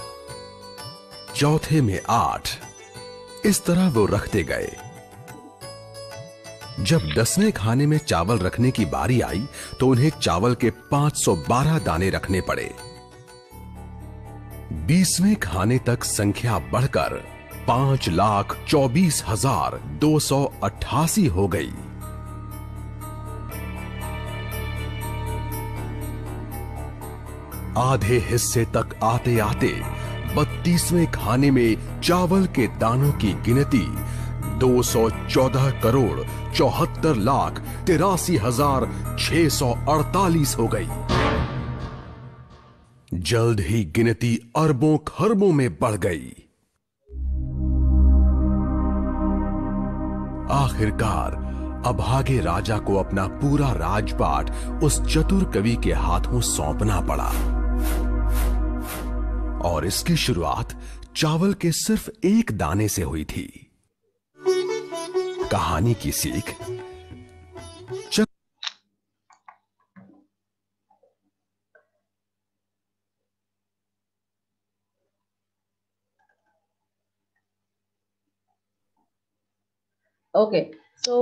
चौथे में 8। इस तरह वो रखते गए। जब 10वें खाने में चावल रखने की बारी आई तो उन्हें चावल के 512 दाने रखने पड़े। 20वें खाने तक संख्या बढ़कर 5,24,288 हो गई। आधे हिस्से तक आते आते 32वें खाने में चावल के दानों की गिनती 214,74,83,648 हो गई। जल्द ही गिनती अरबों खरबों में बढ़ गई। आखिरकार अभागे राजा को अपना पूरा राजपाट उस चतुर कवि के हाथों सौंपना पड़ा। और इसकी शुरुआत चावल के सिर्फ एक दाने से हुई थी। कहानी की सीख। Okay, so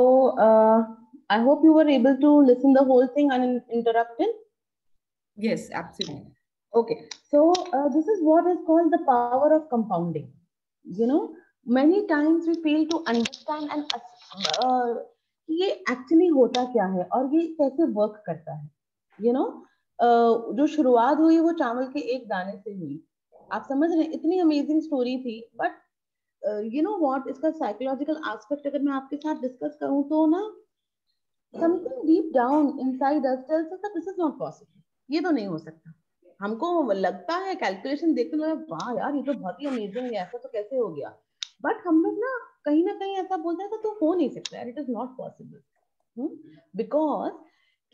I hope you were able to listen the whole thing uninterrupted. Yes, absolutely. Okay, so this is what is called the power of compounding. You know, many times we fail to understand and ये actually होता क्या है और ये कैसे work करता है. You know, जो शुरुआत हुई वो चावल के एक दाने से हुई. आप समझ रहे हैं, इतनी amazing story थी, but you know what, इसका psychological aspect अगर मैं आपके साथ discuss करूँ तो ना, something deep down inside us tells us that this is not possible. ये तो नहीं हो सकता. हमको लगता है कैलकुलेशन देखते हुए वाह यार ये तो बहुत ही अमेजिंग है, ऐसा तो कैसे हो गया, बट हम लोग ना कहीं ऐसा बोलते हैं तो हो नहीं सकता यार, it is not possible. Because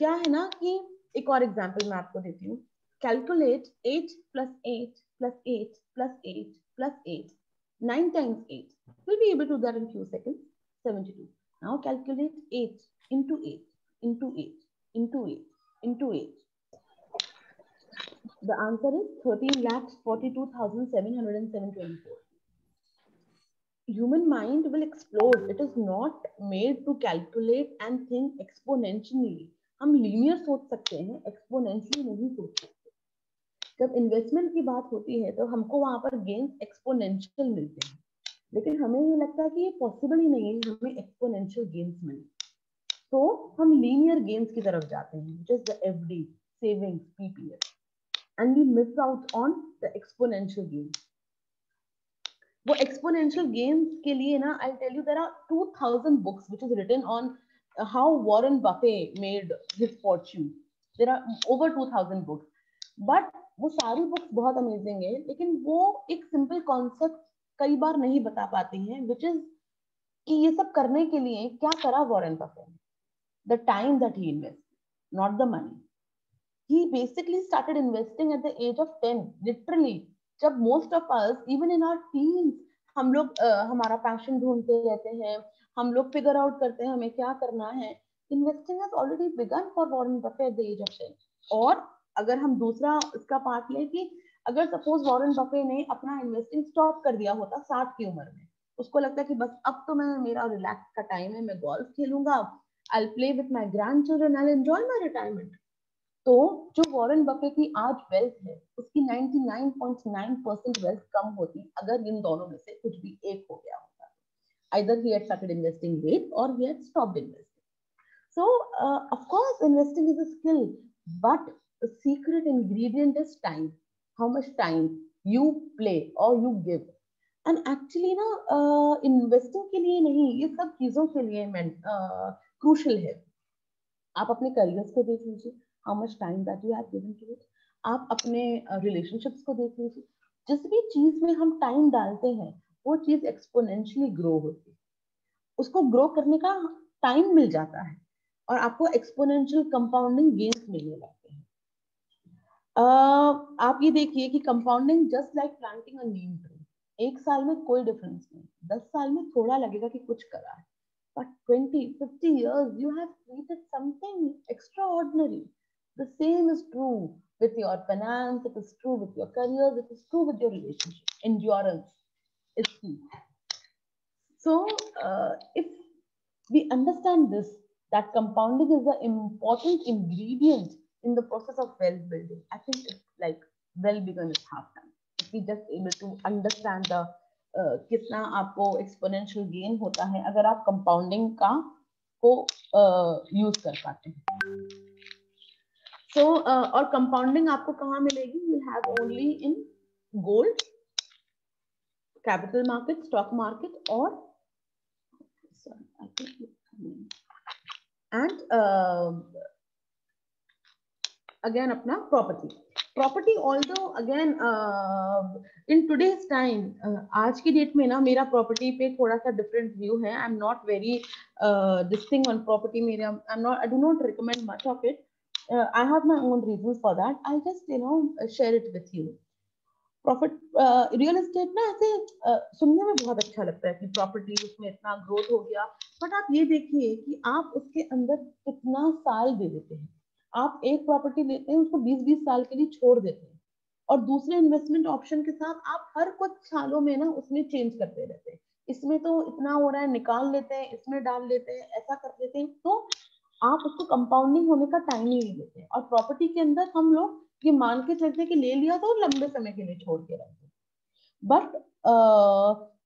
क्या है ना कि एक और एग्जांपल मैं आपको देती हूँ। Calculate 8 + 8 + 8 + 8 + 8 9 times 8 we'll be able to do that in few seconds. 72. Now calculate 8 into 8 into 8 into 8 into 8. The answer is 13,42,724. human mind will explode. It is not made to calculate and think exponentially. हम linear सोच सकते हैं, exponentially नहीं सोच सकते. जब investment की बात होती है तो हमको वहां पर गेन्स एक्सपोनेंशियल मिलते हैं, लेकिन हमें ये लगता है कि ये पॉसिबल ही नहीं है हमें एक्सपोनेंशियल गेन्स मिले. तो हम लीनियर गेन्स की तरफ जाते हैं, just the FD, savings, PPF, and we miss out on the exponential gains. वो एक्सपोनेंशियल गेन्स के लिए ना, I tell you, there are 2000 books which is written on how Warren Buffett made his fortune. There are over 2000 books, but वो सारी books बहुत amazing है, लेकिन वो एक सिंपल कॉन्सेप्ट कई बार नहीं बता पाती हैं, विच इज कि ये सब करने के लिए क्या करा वॉरेन बफे ने. The time that he invest, not the money. He basically started investing at the age of 10, literally. जब most of us even in our teens हम लोग हमारा पैशन ढूंढते रहते हैं, हम लोग फिगर आउट करते हैं हमें क्या करना है. Investing has already begun for Warren Buffett at the age of 10. और अगर हम दूसरा इसका पार्ट लें कि अगर सपोज वॉरेन बफे ने अपना इन्वेस्टिंग स्टॉप कर दिया होता 60 की उम्र में, उसको लगता है कि बस अब तो मैं, मेरा रिलैक्स का टाइम है, मैं गोल्फ खेलूंगा, I'll play with my grandchildren, I'll enjoy my retirement. तो जो वॉरेन बफे की आज वेल्थ है, उसकी 99.9% वेल्थ कम होती अगर इन दोनों में से कुछ भी एक हो गया होता. Either he had started investing late or he had stopped investing. So, of course, investing is a skill, but the secret ingredient is time. How much time you play or you give. And actually ना, investing के लिए नहीं, ये सब चीजों के लिए crucial है. आप अपने careers को देख लीजिए, how much time that you have given to it. आप अपने relationships को देख लीजिए. जिस भी चीज में हम time डालते हैं, वो चीज exponentially grow होती है. उसको grow करने का time मिल जाता है और आपको एक्सपोनेंशियल कंपाउंडिंग गेन्स मिलने लगते हैं. आप ये देखिए कि कंपाउंडिंग जस्ट लाइक प्लांटिंग अ नीम ट्री. एक साल में कोई डिफरेंस नहीं, 10 साल में थोड़ा लगेगा कि कुछ करा है, but 20-50 years you have created something extraordinary. The same is true with your finance, it is true with your career, it is true with your relationship. Endurance is key. So if we understand this, that compounding is an important ingredient in the process of wealth building, I think it's like well begun is half done. If we just able to understand the कितना आपको exponential gain होता है अगर आप compounding का को use कर पाते हैं. So और compounding आपको कहाँ मिलेगी? You have only in gold, capital market, stock market, or sorry, I think. And again अपना property although again in today's time आज की डेट में ना मेरा property पे थोड़ा सा different view है. I'm not very this thing on property. मेरा I do not recommend much of it. I have my own reasons for that. I'll just share it with you. Real estate ना ऐसे सुनने में बहुत अच्छा लगता है कि प्रॉपर्टी उसमें इतना ग्रोथ हो गया, बट आप ये देखिए कि आप उसके अंदर कितना साल दे देते हैं. आप एक प्रॉपर्टी लेते हैं, उसको 20-20 साल के लिए छोड़ देते हैं और दूसरे इन्वेस्टमेंट ऑप्शन के साथ आप हर कुछ सालों में ना उसमें चेंज करते रहते हैं. इसमें तो इतना हो रहा है, निकाल लेते हैं, इसमें डाल लेते हैं, ऐसा कर देते हैं. तो आप उसको कंपाउंडिंग होने का टाइम ही नहीं देते. और प्रॉपर्टी के अंदर हम लोग ये मान के चलते कि ले लिया तो लंबे समय के लिए छोड़ के रखते. बट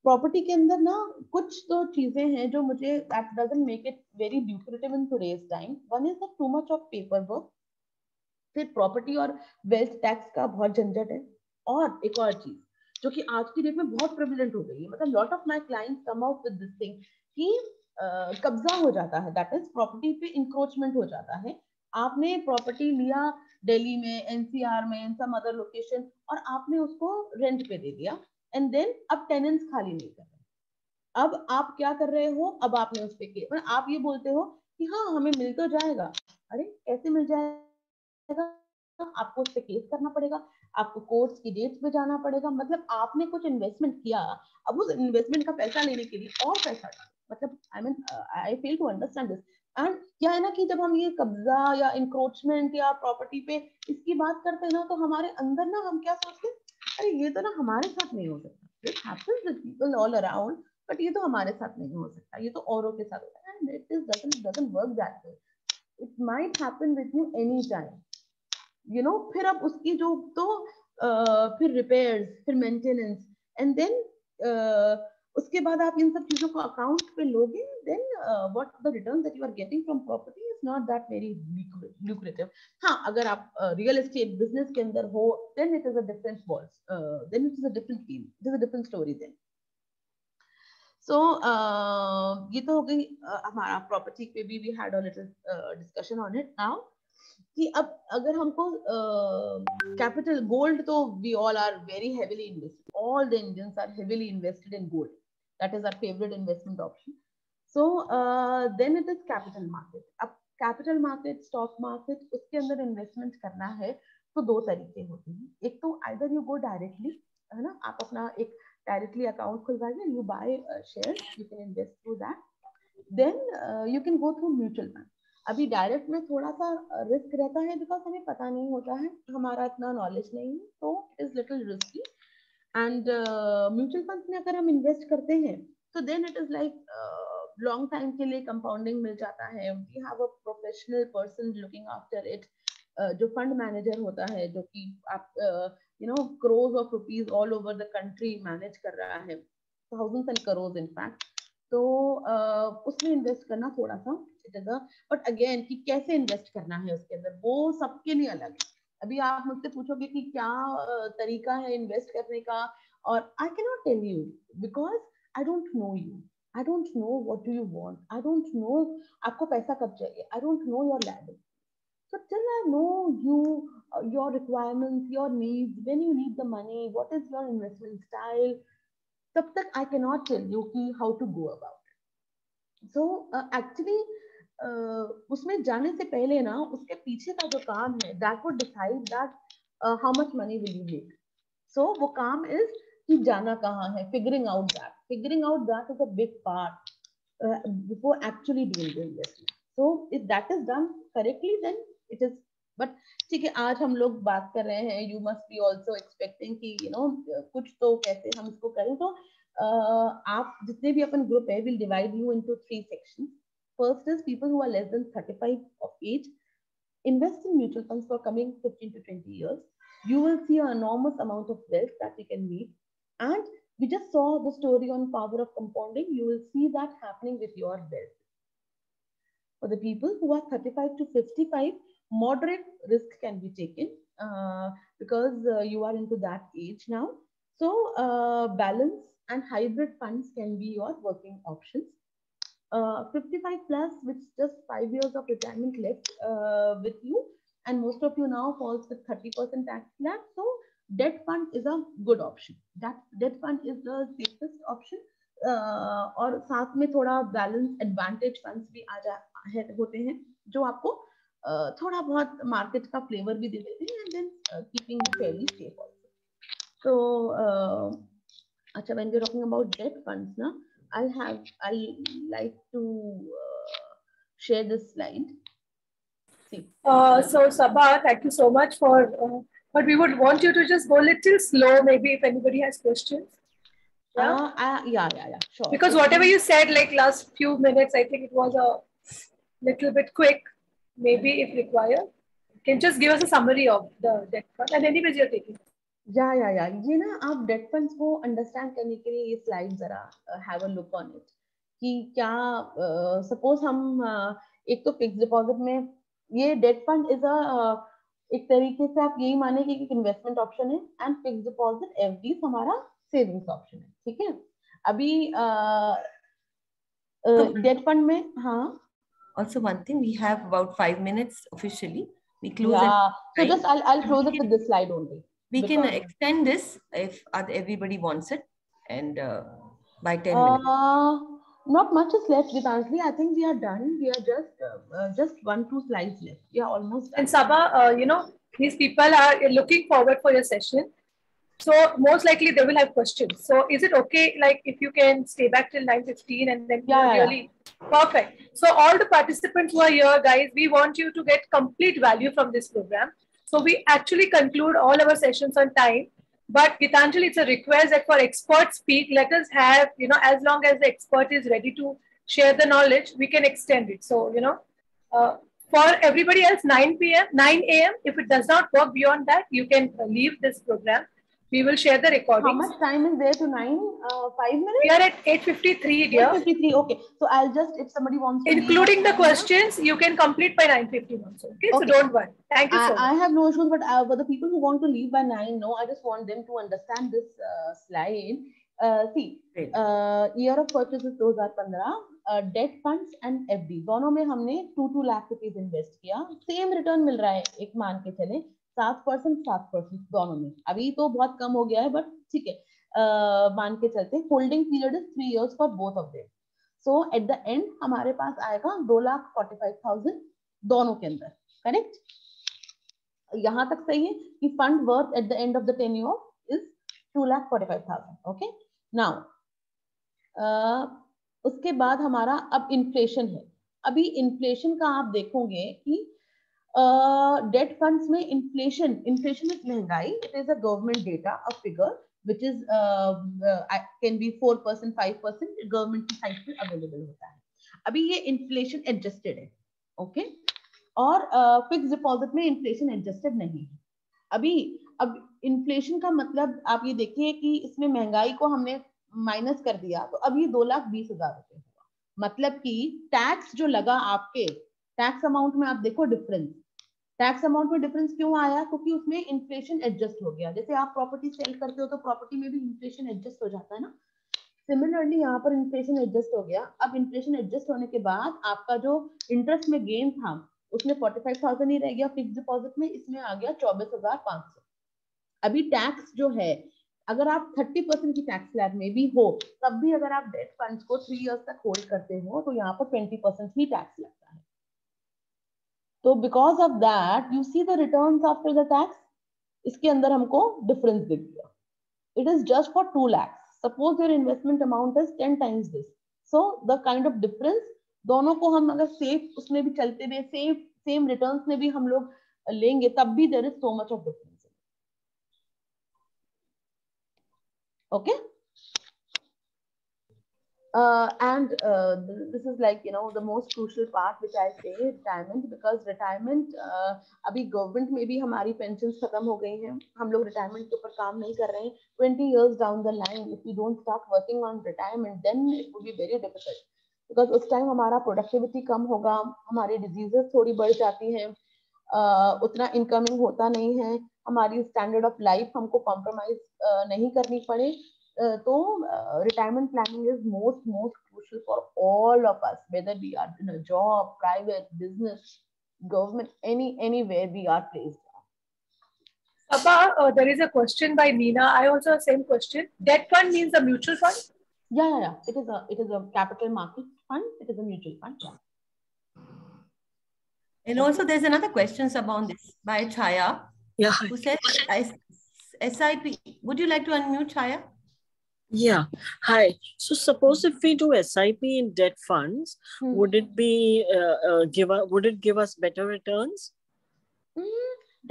प्रॉपर्टी के अंदर ना कुछ तो चीजें हैं जो मुझे that doesn't make it very lucrative in today's time. One is that too much of paperwork. फिर प्रॉपर्टी और वेल्थ टैक्स का बहुत झंझट है. और एक और चीज जो कि आज की डेट में बहुत प्रेवलेंट हो गई है, मतलब lot of my clients come out with this thing कि कब्जा हो जाता है, दैट इज प्रॉपर्टी पे इंक्रोचमेंट हो जाता है. आपने प्रॉपर्टी लिया दिल्ली में, एनसीआर में, इन सम अदर लोकेशन, और आपने उसको रेंट पे दे दिया एंड देन अब टेनेंट्स खाली नहीं कर रहे. अब आप क्या कर रहे हो? अब आपने उस पे आप ये बोलते हो कि हाँ हमें मिल तो जाएगा. अरे कैसे मिल जाएगा? आपको उस पे केस करना पड़ेगा, आपको कोर्ट्स की डेट्स पे जाना पड़ेगा. मतलब आपने कुछ इन्वेस्टमेंट किया, अब उस इन्वेस्टमेंट का पैसा लेने के लिए और पैसा, मतलब I fail to understand this. And क्या है ना कि जब हम ये कब्जा या इंक्रोचमेंट या प्रॉपर्टी पे इसकी बात करते हैं ना, तो हमारे अंदर ना हम क्या सोचते हैं, अरे ये तो ना हमारे साथ नहीं हो सकता. This happens with people all around. But ये तो हमारे साथ नहीं हो सकता, ये तो औरों के साथ होता है, and it is doesn't work that way. It might happen with you any time, you know. फिर अब उसकी जो तो फिर रिपेयर्स, फिर मेंटेनेंस, एंड देन उसके बाद आप इन सब चीजों को अकाउंट पे लोगे, then what the return that you are getting from property is not that very lucrative. हाँ, अगर आप रियल एस्टेट बिजनेस के अंदर हो, then it is a different world, then it is a different feel, it is a different story then. So ये तो हो गई हमारा प्रॉपर्टी पे भी, we had a little discussion on it. Now कि अब अगर हमको कैपिटल, गोल्ड, तो we all are very heavily invested, all the Indians are heavily invested in gold, that is our favourite investment option. So then it is capital market. अब capital market, stock market, उसके अंदर investment करना है तो दो तरीके होते हैं. एक तो आइदर यू गो डायरेक्टली, है ना, आप अपना एक डायरेक्टली अकाउंट खुलवाइए, you buy shares, you can invest through that. Then you can go through mutual fund. अभी डायरेक्ट में थोड़ा सा रिस्क रहता है, बिकॉज हमें पता नहीं होता है, हमारा इतना नॉलेज नहीं है, तो it is little risky. And mutual fund में अगर हम इन्वेस्ट करते हैं तो then it is like long time के लिए कंपाउंडिंग मिल जाता है. We have a professional person looking after it, जो फंड मैनेजर होता है, जो कि आप you know crores of rupees all over the country manage कर रहा है, thousands and crores in fact. तो उसमें इन्वेस्ट करना थोड़ा सा it is a, but again कि कैसे इन्वेस्ट करना है उसके अंदर, वो सबके लिए अलग है. अभी आप मुझसे पूछोगे कि क्या तरीका है इन्वेस्ट करने का, और I can not tell you because I don't know you, I don't know what do you want, I don't know आपको पैसा कब चाहिए, I don't know your liability. So till I know you, your requirements, your needs, when you need the money, what is your investment style, तब तक I cannot tell you कि how to go about it. So actually उसमें जाने से पहले ना, उसके पीछे का जो काम है, that would decide that how much money will you make. So वो काम is कि जाना कहाँ है, figuring out that is a big part before actually doing the investment. So if that is done correctly, then it is. But ठीक है, आज हम लोग बात कर रहे हैं, you must be also expecting कि you know कुछ तो कैसे हम इसको करें. तो आप जितने भी अपन ग्रुप है, will divide you into 3 sections. First is people who are less than 35 of age. Invest in mutual funds for coming 15 to 20 years. You will see an enormous amount of wealth that you can make. And we just saw the story on power of compounding. You will see that happening with your wealth. For the people who are 35 to 55, moderate risk can be taken because you are into that age now. So balance and hybrid funds can be your working options. 55 plus, which just 5 years of retirement left with you, and most of you now falls with 30% tax slab. So debt fund is a good option. That debt fund is the safest option. और साथ में थोड़ा balance advantage funds भी होते हैं, जो आपको थोड़ा बहुत मार्केट का फ्लेवर भी दे देते हैं, and then keeping fairly safe also. So अच्छा, when we're talking about debt funds ना, I'll like to share this slide. See. So Sabha, thank you so much for, but we would want you to just go a little slow, maybe if anybody has questions. Yeah, sure. Because whatever you said, like last few minutes, I think it was a little bit quick. Maybe if required, can just give us a summary of the debt fund, and anyways you're taking. Yeah. ये ना आप date funds को understand करने के लिए ये slide जरा have a look on it, कि क्या सपोज हम एक तो फिक्स डिपॉजिट में, ये डेट फंड इज एक तरीके से आप यही माने कि एक इन्वेस्टमेंट ऑप्शन है, एंड फिक्स डिपॉजिट एफडी हमारा सेविंग्स ऑप्शन है. ठीक है, अभी डेट फंड में हाँ. Also one thing, we have about 5 minutes officially. We close. Yeah. So just I'll close it with this slide only. We can extend this if everybody wants it, and by 10 minutes. Not much is left, Gitanjali. I think we are done. We are just 1-2 slides left. We are almost done. And Sabha, you know, these people are looking forward for your session. So most likely they will have questions. So is it okay, like if you can stay back till 9:15 and then really perfect. So all the participants who are here, guys, we want you to get complete value from this program. So we actually conclude all our sessions on time. But Gitanjali, it's a request that for experts speak, let us have, as long as the expert is ready to share the knowledge, we can extend it. So, for everybody else, 9 p.m., 9 a.m. If it does not work beyond that, you can leave this program. We will share the recordings. How much time is there to 9? 5 minutes? We are at 8:53, dear. 8:53, okay. So I'll just, if somebody wants to including the questions, you can complete by 9:15 also. Okay, so don't worry. Thank you so much. I have no issues, but for the people who want to leave by 9, no, I just want them to understand this slide. See, year of purchases 2015, debt funds and FD दोनों में हमने 2 lakh rupees invest किया, same return मिल रहा है, एक मान के चले 7% दोनों में. अभी तो बहुत कम हो गया है, बट ठीक है, मान के चलते. Holding period is 3 years for both of them. So at the end हमारे पास आएगा 2,45,000 दोनों के अंदर. करेक्ट? यहां तक सही है कि fund worth at the end of the tenure is 2,45,000. Okay. Now उसके बाद हमारा अब इन्फ्लेशन है. अभी इन्फ्लेशन का आप देखोगे कि डेट फंड्स में इन्फ्लेशन इज महंगाई. It is a government data, a figure which is can be 4%, 5%, government की साइट पे अवेलेबल होता है. अभी ये इन्फ्लेशन एडजस्टेड है. ओके. और फिक्स डिपॉजिट में इन्फ्लेशन एडजस्टेड नहीं है. अब इन्फ्लेशन का मतलब आप ये देखिए कि इसमें महंगाई को हमने माइनस कर दिया, तो अब ये 2,20,000 रुपए हुआ. मतलब कि टैक्स जो लगा आपके, टैक्स अमाउंट में आप देखो डिफरेंस. टैक्स अमाउंट में डिफरेंस क्यों आया? क्योंकि उसमें इन्फ्लेशन एडजस्ट हो गया. जैसे आप प्रॉपर्टी सेल करते हो तो प्रॉपर्टी में भी इन्फ्लेशन एडजस्ट हो जाता है ना. सिमिलरली यहाँ पर इन्फ्लेशन एडजस्ट हो गया. अब इन्फ्लेशन एडजस्ट होने के बाद आपका जो इंटरेस्ट में गेन था उसमें 45,000 ही रह गया फिक्स डिपॉजिट में, इसमें आ गया 24,500. अभी टैक्स जो है, अगर आप 30% की टैक्स स्लैब में भी हो, तब भी अगर आप डेट फंड्स को 3 years तक होल्ड करते हो तो यहाँ पर 20% ही टैक्स लगता है. तो because of that you see the returns after the tax, इसके अंदर हमको डिफरेंस दिख गया. It is just for 2 lakhs. Suppose your investment amount is 10 times this. So the kind of difference, दोनों को हम अगर सेफ उसमें भी चलते हुए सेम रिटर्न्स में भी हम लोग लेंगे, तब भी there is so much of difference. Okay. And this is like the most crucial part which I say, retirement, because retirement अभी गवर्नमेंट में भी हमारी पेंशन्स खत्म हो गई हैं, हम लोग रिटायरमेंट के ऊपर काम नहीं कर रहे हैं. 20 years down the line, if we don't start working on retirement, then it will be very difficult, because उस टाइम हमारा प्रोडक्टिविटी कम होगा, हमारी डिजीजेस थोड़ी बढ़ जाती हैं, उतना इनकमिंग होता नहीं है, हमारी स्टैंडर्ड ऑफ लाइफ हमको कॉम्प्रोमाइज नहीं करनी पड़े. तो retirement planning is most crucial for all of us, whether we are in a job, private, business, government, anywhere we are placed. Sabha, there is a question by Nina. I also have the same question. Debt fund means a mutual fund? Yeah. It is a capital market fund. It is a mutual fund. Yeah. And also there's another question about this by Chaya. Yeah. Who says SIP. Would you like to unmute, Chaya? Yeah. Hi. So suppose if we do SIP in debt funds, would it be would it give us better returns?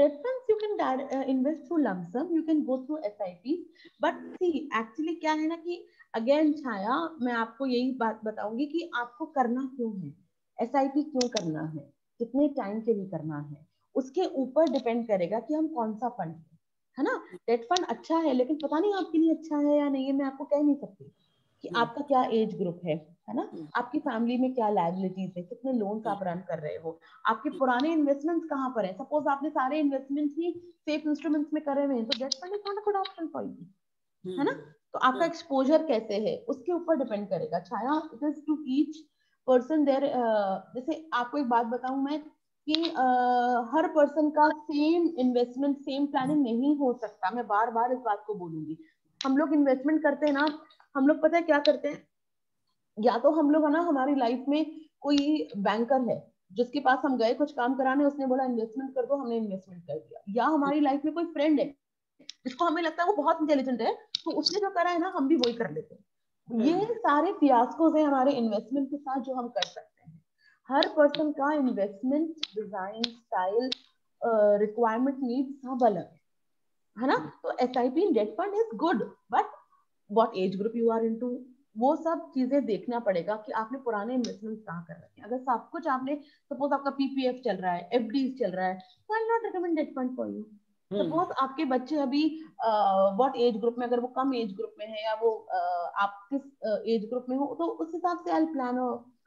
Debt funds you can invest through lump sum, you can go through SIP, but see actually क्या है ना कि again छाया, मैं आपको यही बात बताऊंगी कि आपको करना क्यों है, SIP क्यों करना है, कितने टाइम के लिए करना है, उसके ऊपर डिपेंड करेगा कि हम कौन सा फंड है ना. डेट फंड अच्छा है, लेकिन पता नहीं आपके लिए अच्छा है या नहीं है, मैं आपको कह नहीं सकती कि आपका क्या एज ग्रुप है ना, आपकी फैमिली में क्या लायबिलिटीज है, कितने लोन्स आप रन कर रहे हो, आपके पुराने इन्वेस्टमेंट्स कहाँ पर है. सपोज आपने सारे इन्वेस्टमेंट्स ही सेफ इंस्ट्रूमेंट्स में करे हुए हैं, तो debt fund is not a good option for you, है ना. तो आपका एक्सपोजर कैसे है उसके ऊपर डिपेंड करेगा. Chhaya, it is to each person there. जैसे आपको एक बात बताऊं मैं कि हर पर्सन का सेम इन्वेस्टमेंट, सेम प्लानिंग नहीं हो सकता. मैं बार बार इस बात को बोलूंगी. हम लोग इन्वेस्टमेंट करते हैं ना, हम लोग पता है क्या करते हैं, या तो हम लोग है ना, हमारी लाइफ में कोई बैंकर है जिसके पास हम गए कुछ काम कराने, उसने बोला इन्वेस्टमेंट कर दो, हमने इन्वेस्टमेंट कर दिया. या हमारी लाइफ में कोई फ्रेंड है जिसको हमें लगता है वो बहुत इंटेलिजेंट है, तो उसने जो करा है ना, हम भी वही कर लेते हैं. ये सारे फियास्कोस हैं हमारे इन्वेस्टमेंट के साथ जो हम कर सकते हैं. हर पर्सन का investment design, style, requirement, need सब अलग है. है ना? तो SIP in debt fund is good, but what age group you are into, वो सब चीजें देखना पड़ेगा कि आपने पुराने इन्वेस्टमेंट कहाँ कर रखे हैं. अगर सब कुछ आपने, सपोज आपका PPF चल रहा है, FDs चल रहा है, तो I not recommend debt fund for you. Suppose आपके बच्चे अभी व्हाट एज ग्रुप में, अगर वो कम एज ग्रुप में है या वो आप किस एज ग्रुप में हो, तो उस हिसाब से I plan,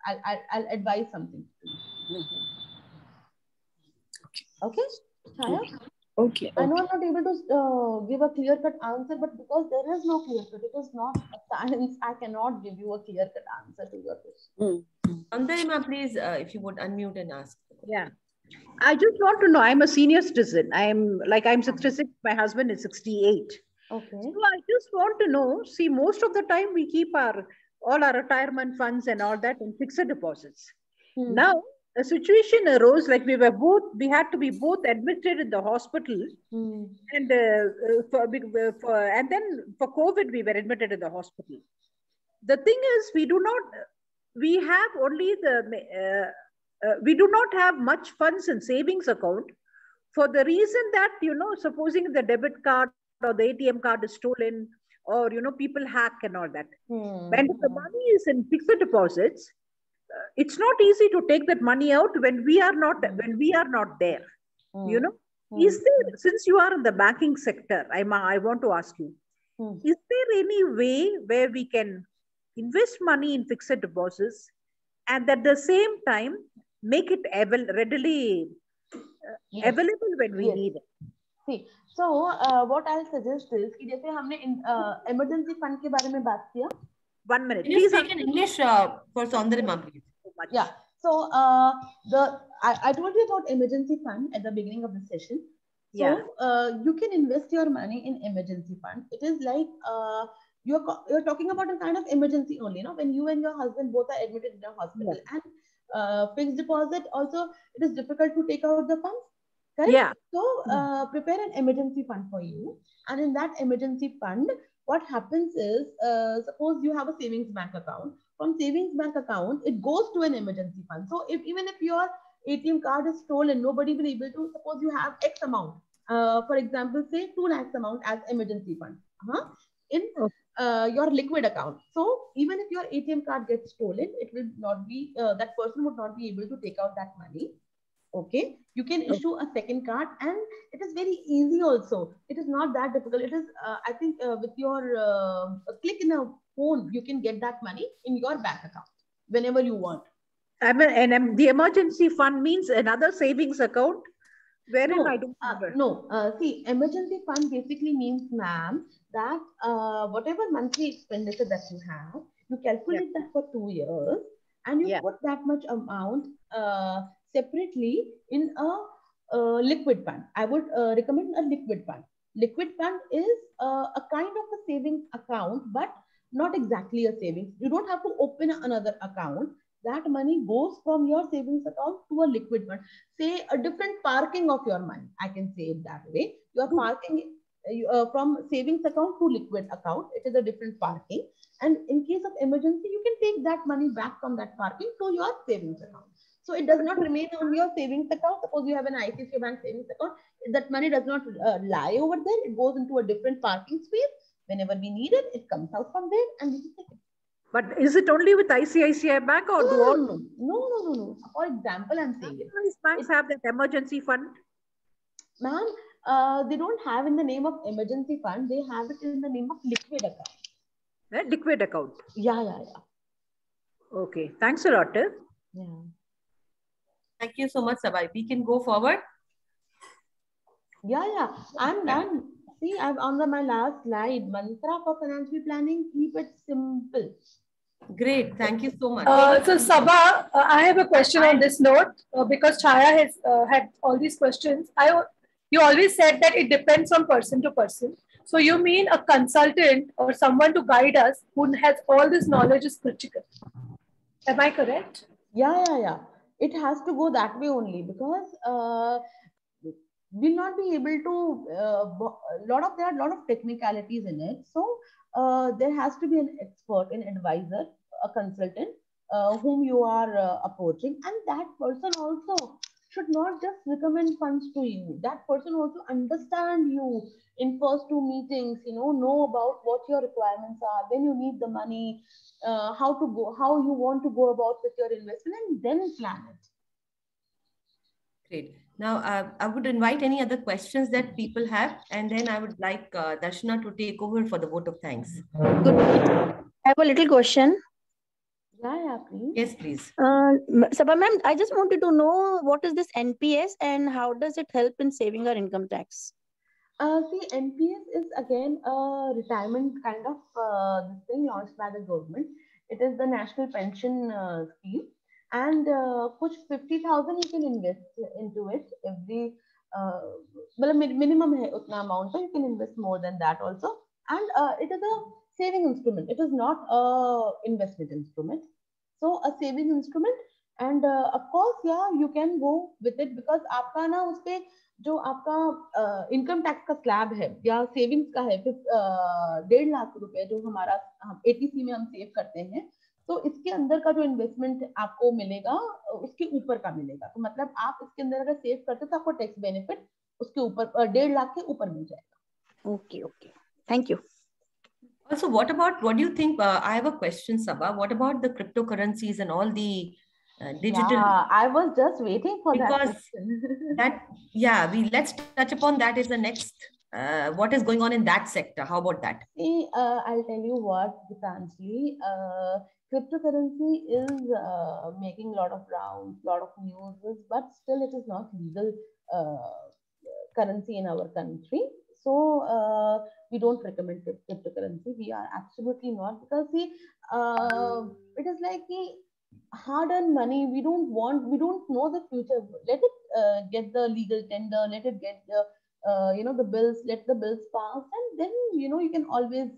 I'll advise something. Okay, Chaya? Okay. I know I'm not able to give a clear-cut answer, but because there is no clear-cut, it is not a science, I cannot give you a clear-cut answer to your question. Antarima, please, if you would unmute and ask. Yeah. I just want to know, I'm a senior citizen. I'm 66, my husband is 68. Okay. So I just want to know, see, most of the time we keep all our retirement funds and all that in fixed deposits. Now, a situation arose, like we had to be both admitted in the hospital, and then for COVID we were admitted in the hospital. The thing is, we do not have much funds in savings account, for the reason that, supposing the debit card or the ATM card is stolen, or people hack and all that. When the money is in fixed deposits, it's not easy to take that money out when we are not there. Is there, since you are in the banking sector, I want to ask you, is there any way where we can invest money in fixed deposits and at the same time make it readily available when we need it? See, so what I'll suggest is कि जैसे हमने emergency fund के बारे में बात किया. 1 minute. Can you speak in English for Soundarima, please? Yeah. So I told you about emergency fund at the beginning of the session. So you can invest your money in emergency fund. It is like you're talking about a kind of emergency only, when you and your husband both are admitted in a hospital. And fixed deposit also, it is difficult to take out the funds. Correct? Yeah. So prepare an emergency fund for you, and in that emergency fund, what happens is, suppose you have a savings bank account. From savings bank account, it goes to an emergency fund. So even if your ATM card is stolen, nobody will be able to, suppose you have X amount, for example, say 2 lakhs amount as emergency fund in your liquid account. So even if your ATM card gets stolen, it will not be, that person would not be able to take out that money. Okay, you can issue a second card, and it is very easy also. It is not that difficult. It is, I think, with your click in a phone, you can get that money in your bank account whenever you want. And the emergency fund means another savings account wherein I don't have it. No, see, emergency fund basically means, ma'am, that whatever monthly expenditure that you have, you calculate that for 2 years, and you put that much amount separately in a liquid fund. I would recommend a liquid fund. Liquid fund is a kind of a savings account, but not exactly a savings. You don't have to open another account. That money goes from your savings account to a liquid fund. Say a different parking of your money. I can say it that way. You are parking from savings account to liquid account. It is a different parking. And in case of emergency, you can take that money back from that parking to your savings account. So it does not remain on your savings account. Suppose you have an ICICI Bank savings account, that money does not lie over there. It goes into a different parking space. Whenever we need it, it comes out from there and we just take it. But is it only with ICICI Bank or do all? No. For example, I'm saying these banks have that emergency fund? Ma'am, they don't have in the name of emergency fund. They have it in the name of liquid account. Liquid account. Yeah. Okay. Thanks a lot. Yeah. Thank you so much, Sabai. We can go forward. Yeah. I'm done. See, I'm on my last slide. Mantra for financial planning, keep it simple. Great. Thank you so much. So Sabha, I have a question on this note, because Chaya has had all these questions. You always said that it depends from person to person. So you mean a consultant or someone to guide us who has all this knowledge is critical. Am I correct? Yeah. It has to go that way only, because we'll not be able to, there are a lot of technicalities in it. So there has to be an expert, an advisor, a consultant whom you are approaching, and that person also should not just recommend funds to you. That person also understand you in first 2 meetings, know about what your requirements are, when you need the money, how you want to go about with your investment, and then plan it. Great. Now, I would invite any other questions that people have, and then I would like Darshana to take over for the vote of thanks. Good. I have a little question. Yeah, please. Yes, please. Sabha ma'am, I just wanted to know what is this NPS and how does it help in saving our income tax? See, NPS is again a retirement kind of this thing launched by the government. It is the National Pension Scheme, and कुछ 50,000 you can invest into it every. मतलब minimum है उतना amount, so you can invest more than that also, and it is a saving instrument. It is not a investment instrument. So a saving instrument, and of course, yeah, you can go with it because आपका ना उसपे जो आपका income tax का slab है या savings का है 1.5 लाख रुपए जो हमारा ATC में हम सेव करते हैं, तो इसके अंदर का जो इन्वेस्टमेंट आपको मिलेगा उसके ऊपर का मिलेगा. तो मतलब आप इसके अंदर अगर सेव करते तो आपको टैक्स बेनिफिट उसके ऊपर 1.5 लाख के ऊपर मिल जाएगा. Okay, thank you. Also, what do you think? I have a question, Sabha. What about the cryptocurrencies and all the digital? Yeah, I was just waiting for that. Let's touch upon that. Is the next what is going on in that sector? How about that? See, I'll tell you what, Gitanjali, cryptocurrency is making a lot of rounds, lot of news, but still it is not legal currency in our country. So we don't recommend cryptocurrency. We are absolutely not, because see, it is like the hard-earned money. We don't know the future. Let it get the legal tender. Let it get the the bills. Let the bills pass, and then you can always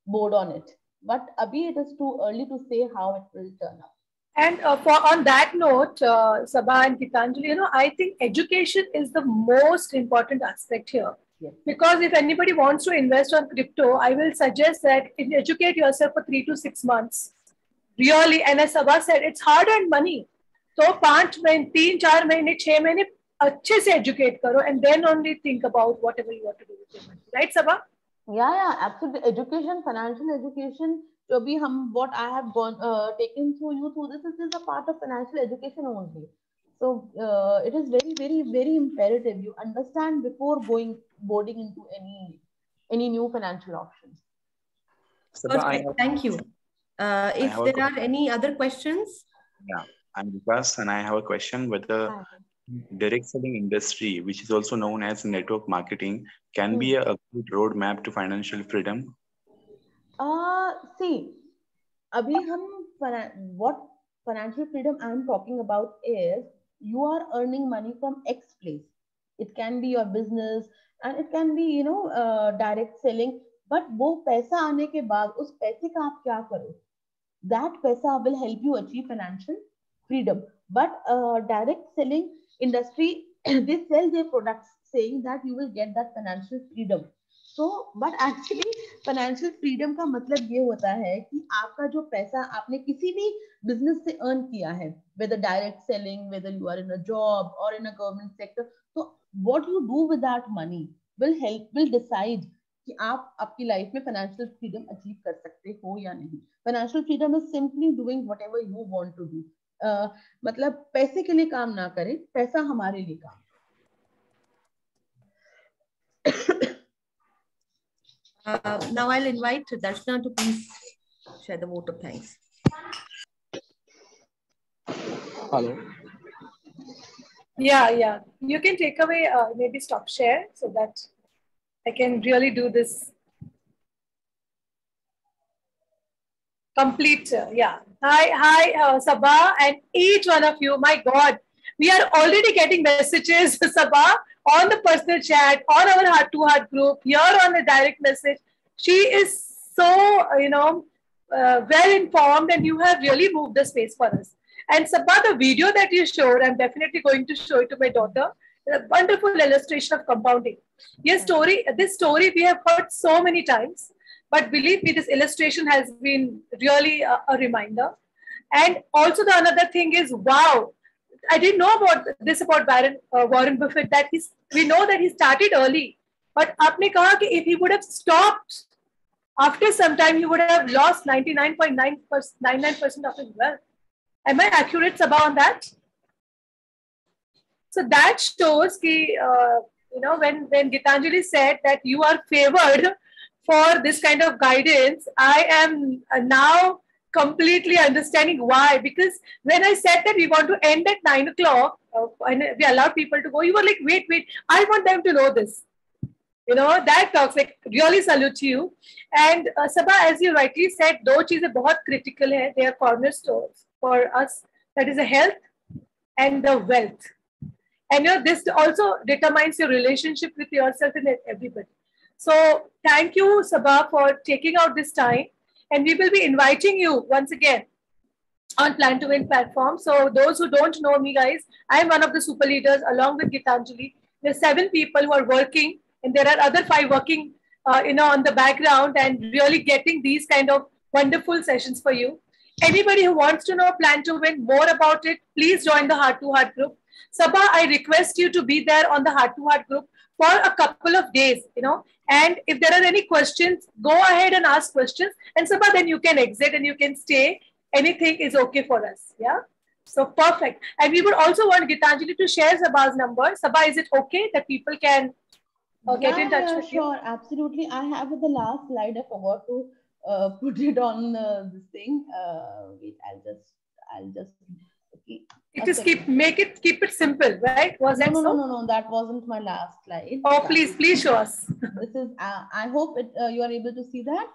board on it. But abhi it is too early to say how it will turn up. And on that note, Sabha and Gitanjali, I think education is the most important aspect here. Yes. Because if anybody wants to invest on crypto, I will suggest that educate yourself for 3 to 6 months. Really, and as Sabha said, it's hard-earned money. So 5 mahine, 3-4 mahine, 6 mahine, अच्छे से educate karo, and then only think about whatever you want to do with your money. Right, Sabha? Yeah, absolutely. Education, financial education. What I have taken through this is a part of financial education only. So it is very, very, very imperative you understand before boarding into any new financial options. Perfect. Thank you. If there are any other questions? Yeah, I'm Vikas, and I have a question whether direct selling industry, which is also known as network marketing, can be a good roadmap to financial freedom. See, what financial freedom I'm talking about is you are earning money from X place. It can be your business and it can be direct selling. But वो पैसा आने के बाद उस पैसे का आप क्या करो? That पैसा will help you achieve financial freedom. But direct selling industry, they sell their products saying that you will get that financial freedom. So, but actually financial freedom का मतलब ये होता है कि आपका जो पैसा आपने किसी भी business से earn किया है, whether direct selling, whether you are in a job or in a government sector, so what you do with that money will decide कि आप आपकी life में financial freedom achieve कर सकते हो या नहीं. Financial freedom is simply doing whatever you want to do. मतलब पैसे के लिए काम ना करें, पैसा हमारे लिए काम. Now I'll invite Darshana to please share the vote of thanks. Hello. Yeah. You can take away, maybe stop share so that I can really do this complete. Hi, Sabha, and each one of you. My God, we are already getting messages, Sabha, on the personal chat, on our heart-to-heart group, here on the direct message. She is so, well informed, and you have really moved the space for us. And Sabha, the video that you showed, I'm definitely going to show it to my daughter. A wonderful illustration of compounding. This story we have heard so many times, but believe me, this illustration has been really a reminder. And also the another thing is, wow, I didn't know about this about Warren Buffett, that we know that he started early, but आपने कहा कि if he would have stopped after some time, he would have lost 99.99% of his wealth. Am I accurate, Sabha, on that? So that shows कि when Gitanjali said that you are favored for this kind of guidance, I am now completely understanding why. Because when I said that we want to end at 9 o'clock and we allowed people to go, you were like, wait, I want them to know this. That talks like really salute to you. And Sabha, as you rightly said, दो चीजें बहुत critical है. They are cornerstones for us. That is the health and the wealth. And this also determines your relationship with yourself and everybody. So thank you, Sabha, for taking out this time. And we will be inviting you once again on Plan to Win platform. So those who don't know me, guys, I am one of the super leaders along with Gitanjali. There are 7 people who are working, and there are other 5 working, on the background and really getting these kind of wonderful sessions for you. Anybody who wants to know Plan to Win, more about it, please join the Heart to Heart group. Sabha, I request you to be there on the Heart to Heart group for a couple of days, and if there are any questions, go ahead and ask questions. And Sabha, then you can exit and you can stay. Anything is okay for us. Yeah. So perfect. And we would also want Gitanjali to share Sabha's number. Sabha, is it okay that people can get in touch with you? Sure, absolutely. I have the last slide. I forgot to put it on this thing. Wait, I'll just. Okay. Keep it simple, right? Was that so? No. That wasn't my last slide. Oh, please show us. This is. I hope you are able to see that.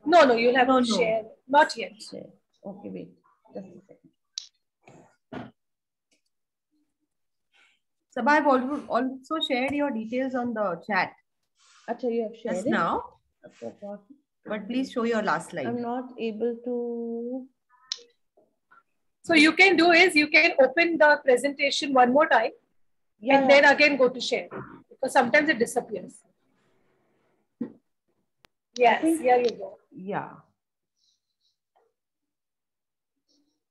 No, you'll have to share. Not yet. Okay, wait. Just a second. Sabha, I've also shared your details on the chat. Achha, you have shared just it? now. But please show your last slide. I'm not able to. So you can do is you can open the presentation one more time and then again go to share, because sometimes it disappears. Yes, here you go. Yeah.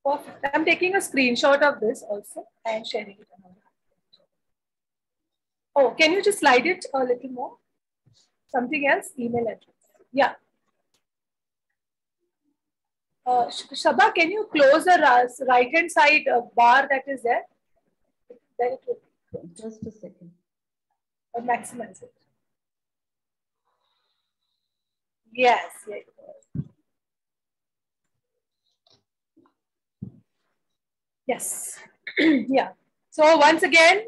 Perfect. I'm taking a screenshot of this also and sharing it. Oh, can you just slide it a little more? Something else? Email address. Yeah. Sabha, can you close the right-hand side bar that is there? Then it will be. Just a second. Or maximize it. Yes. Yes. Yeah. So once again,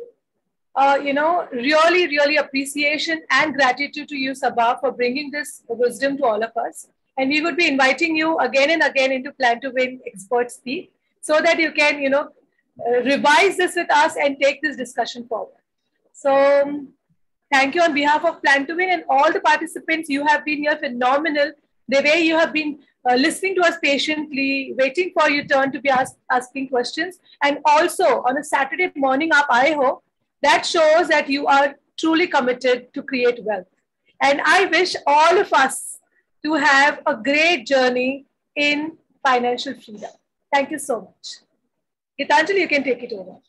really appreciation and gratitude to you, Sabha, for bringing this wisdom to all of us. And we would be inviting you again and again into Plan to Win Expert Speak, so that you can, revise this with us and take this discussion forward. So thank you on behalf of Plan to Win and all the participants. You have been here phenomenal. The way you have been listening to us patiently, waiting for your turn to be asking questions. And also on a Saturday morning up, I hope that shows that you are truly committed to create wealth. And I wish all of us to have a great journey in financial freedom. Thank you so much. Gitanjali, you can take it over.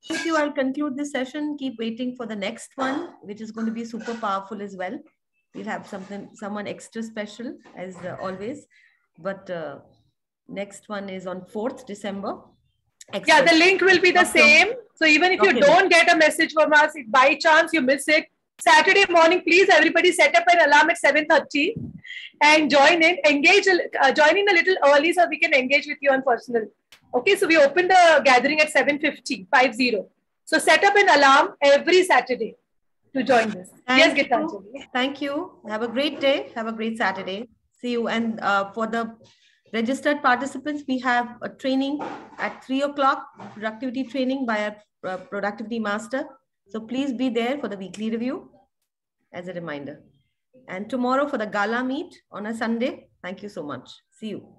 Thank you. I'll conclude this session. Keep waiting for the next one, which is going to be super powerful as well. We'll have someone extra special as always. But next one is on 4th December. Yeah, the link will be the same. So even if you don't get a message from us, if by chance you miss it, Saturday morning, please everybody set up an alarm at 7:30 and join in. Join in a little early so we can engage with you on personal. Okay, so we open the gathering at 7:50. So set up an alarm every Saturday to join this. Yes, Gitanjali. Thank you. Have a great day. Have a great Saturday. See you. And for the registered participants, we have a training at 3 o'clock, productivity training by our productivity master. So please be there for the weekly review as a reminder. And tomorrow for the gala meet on a Sunday. Thank you so much. See you.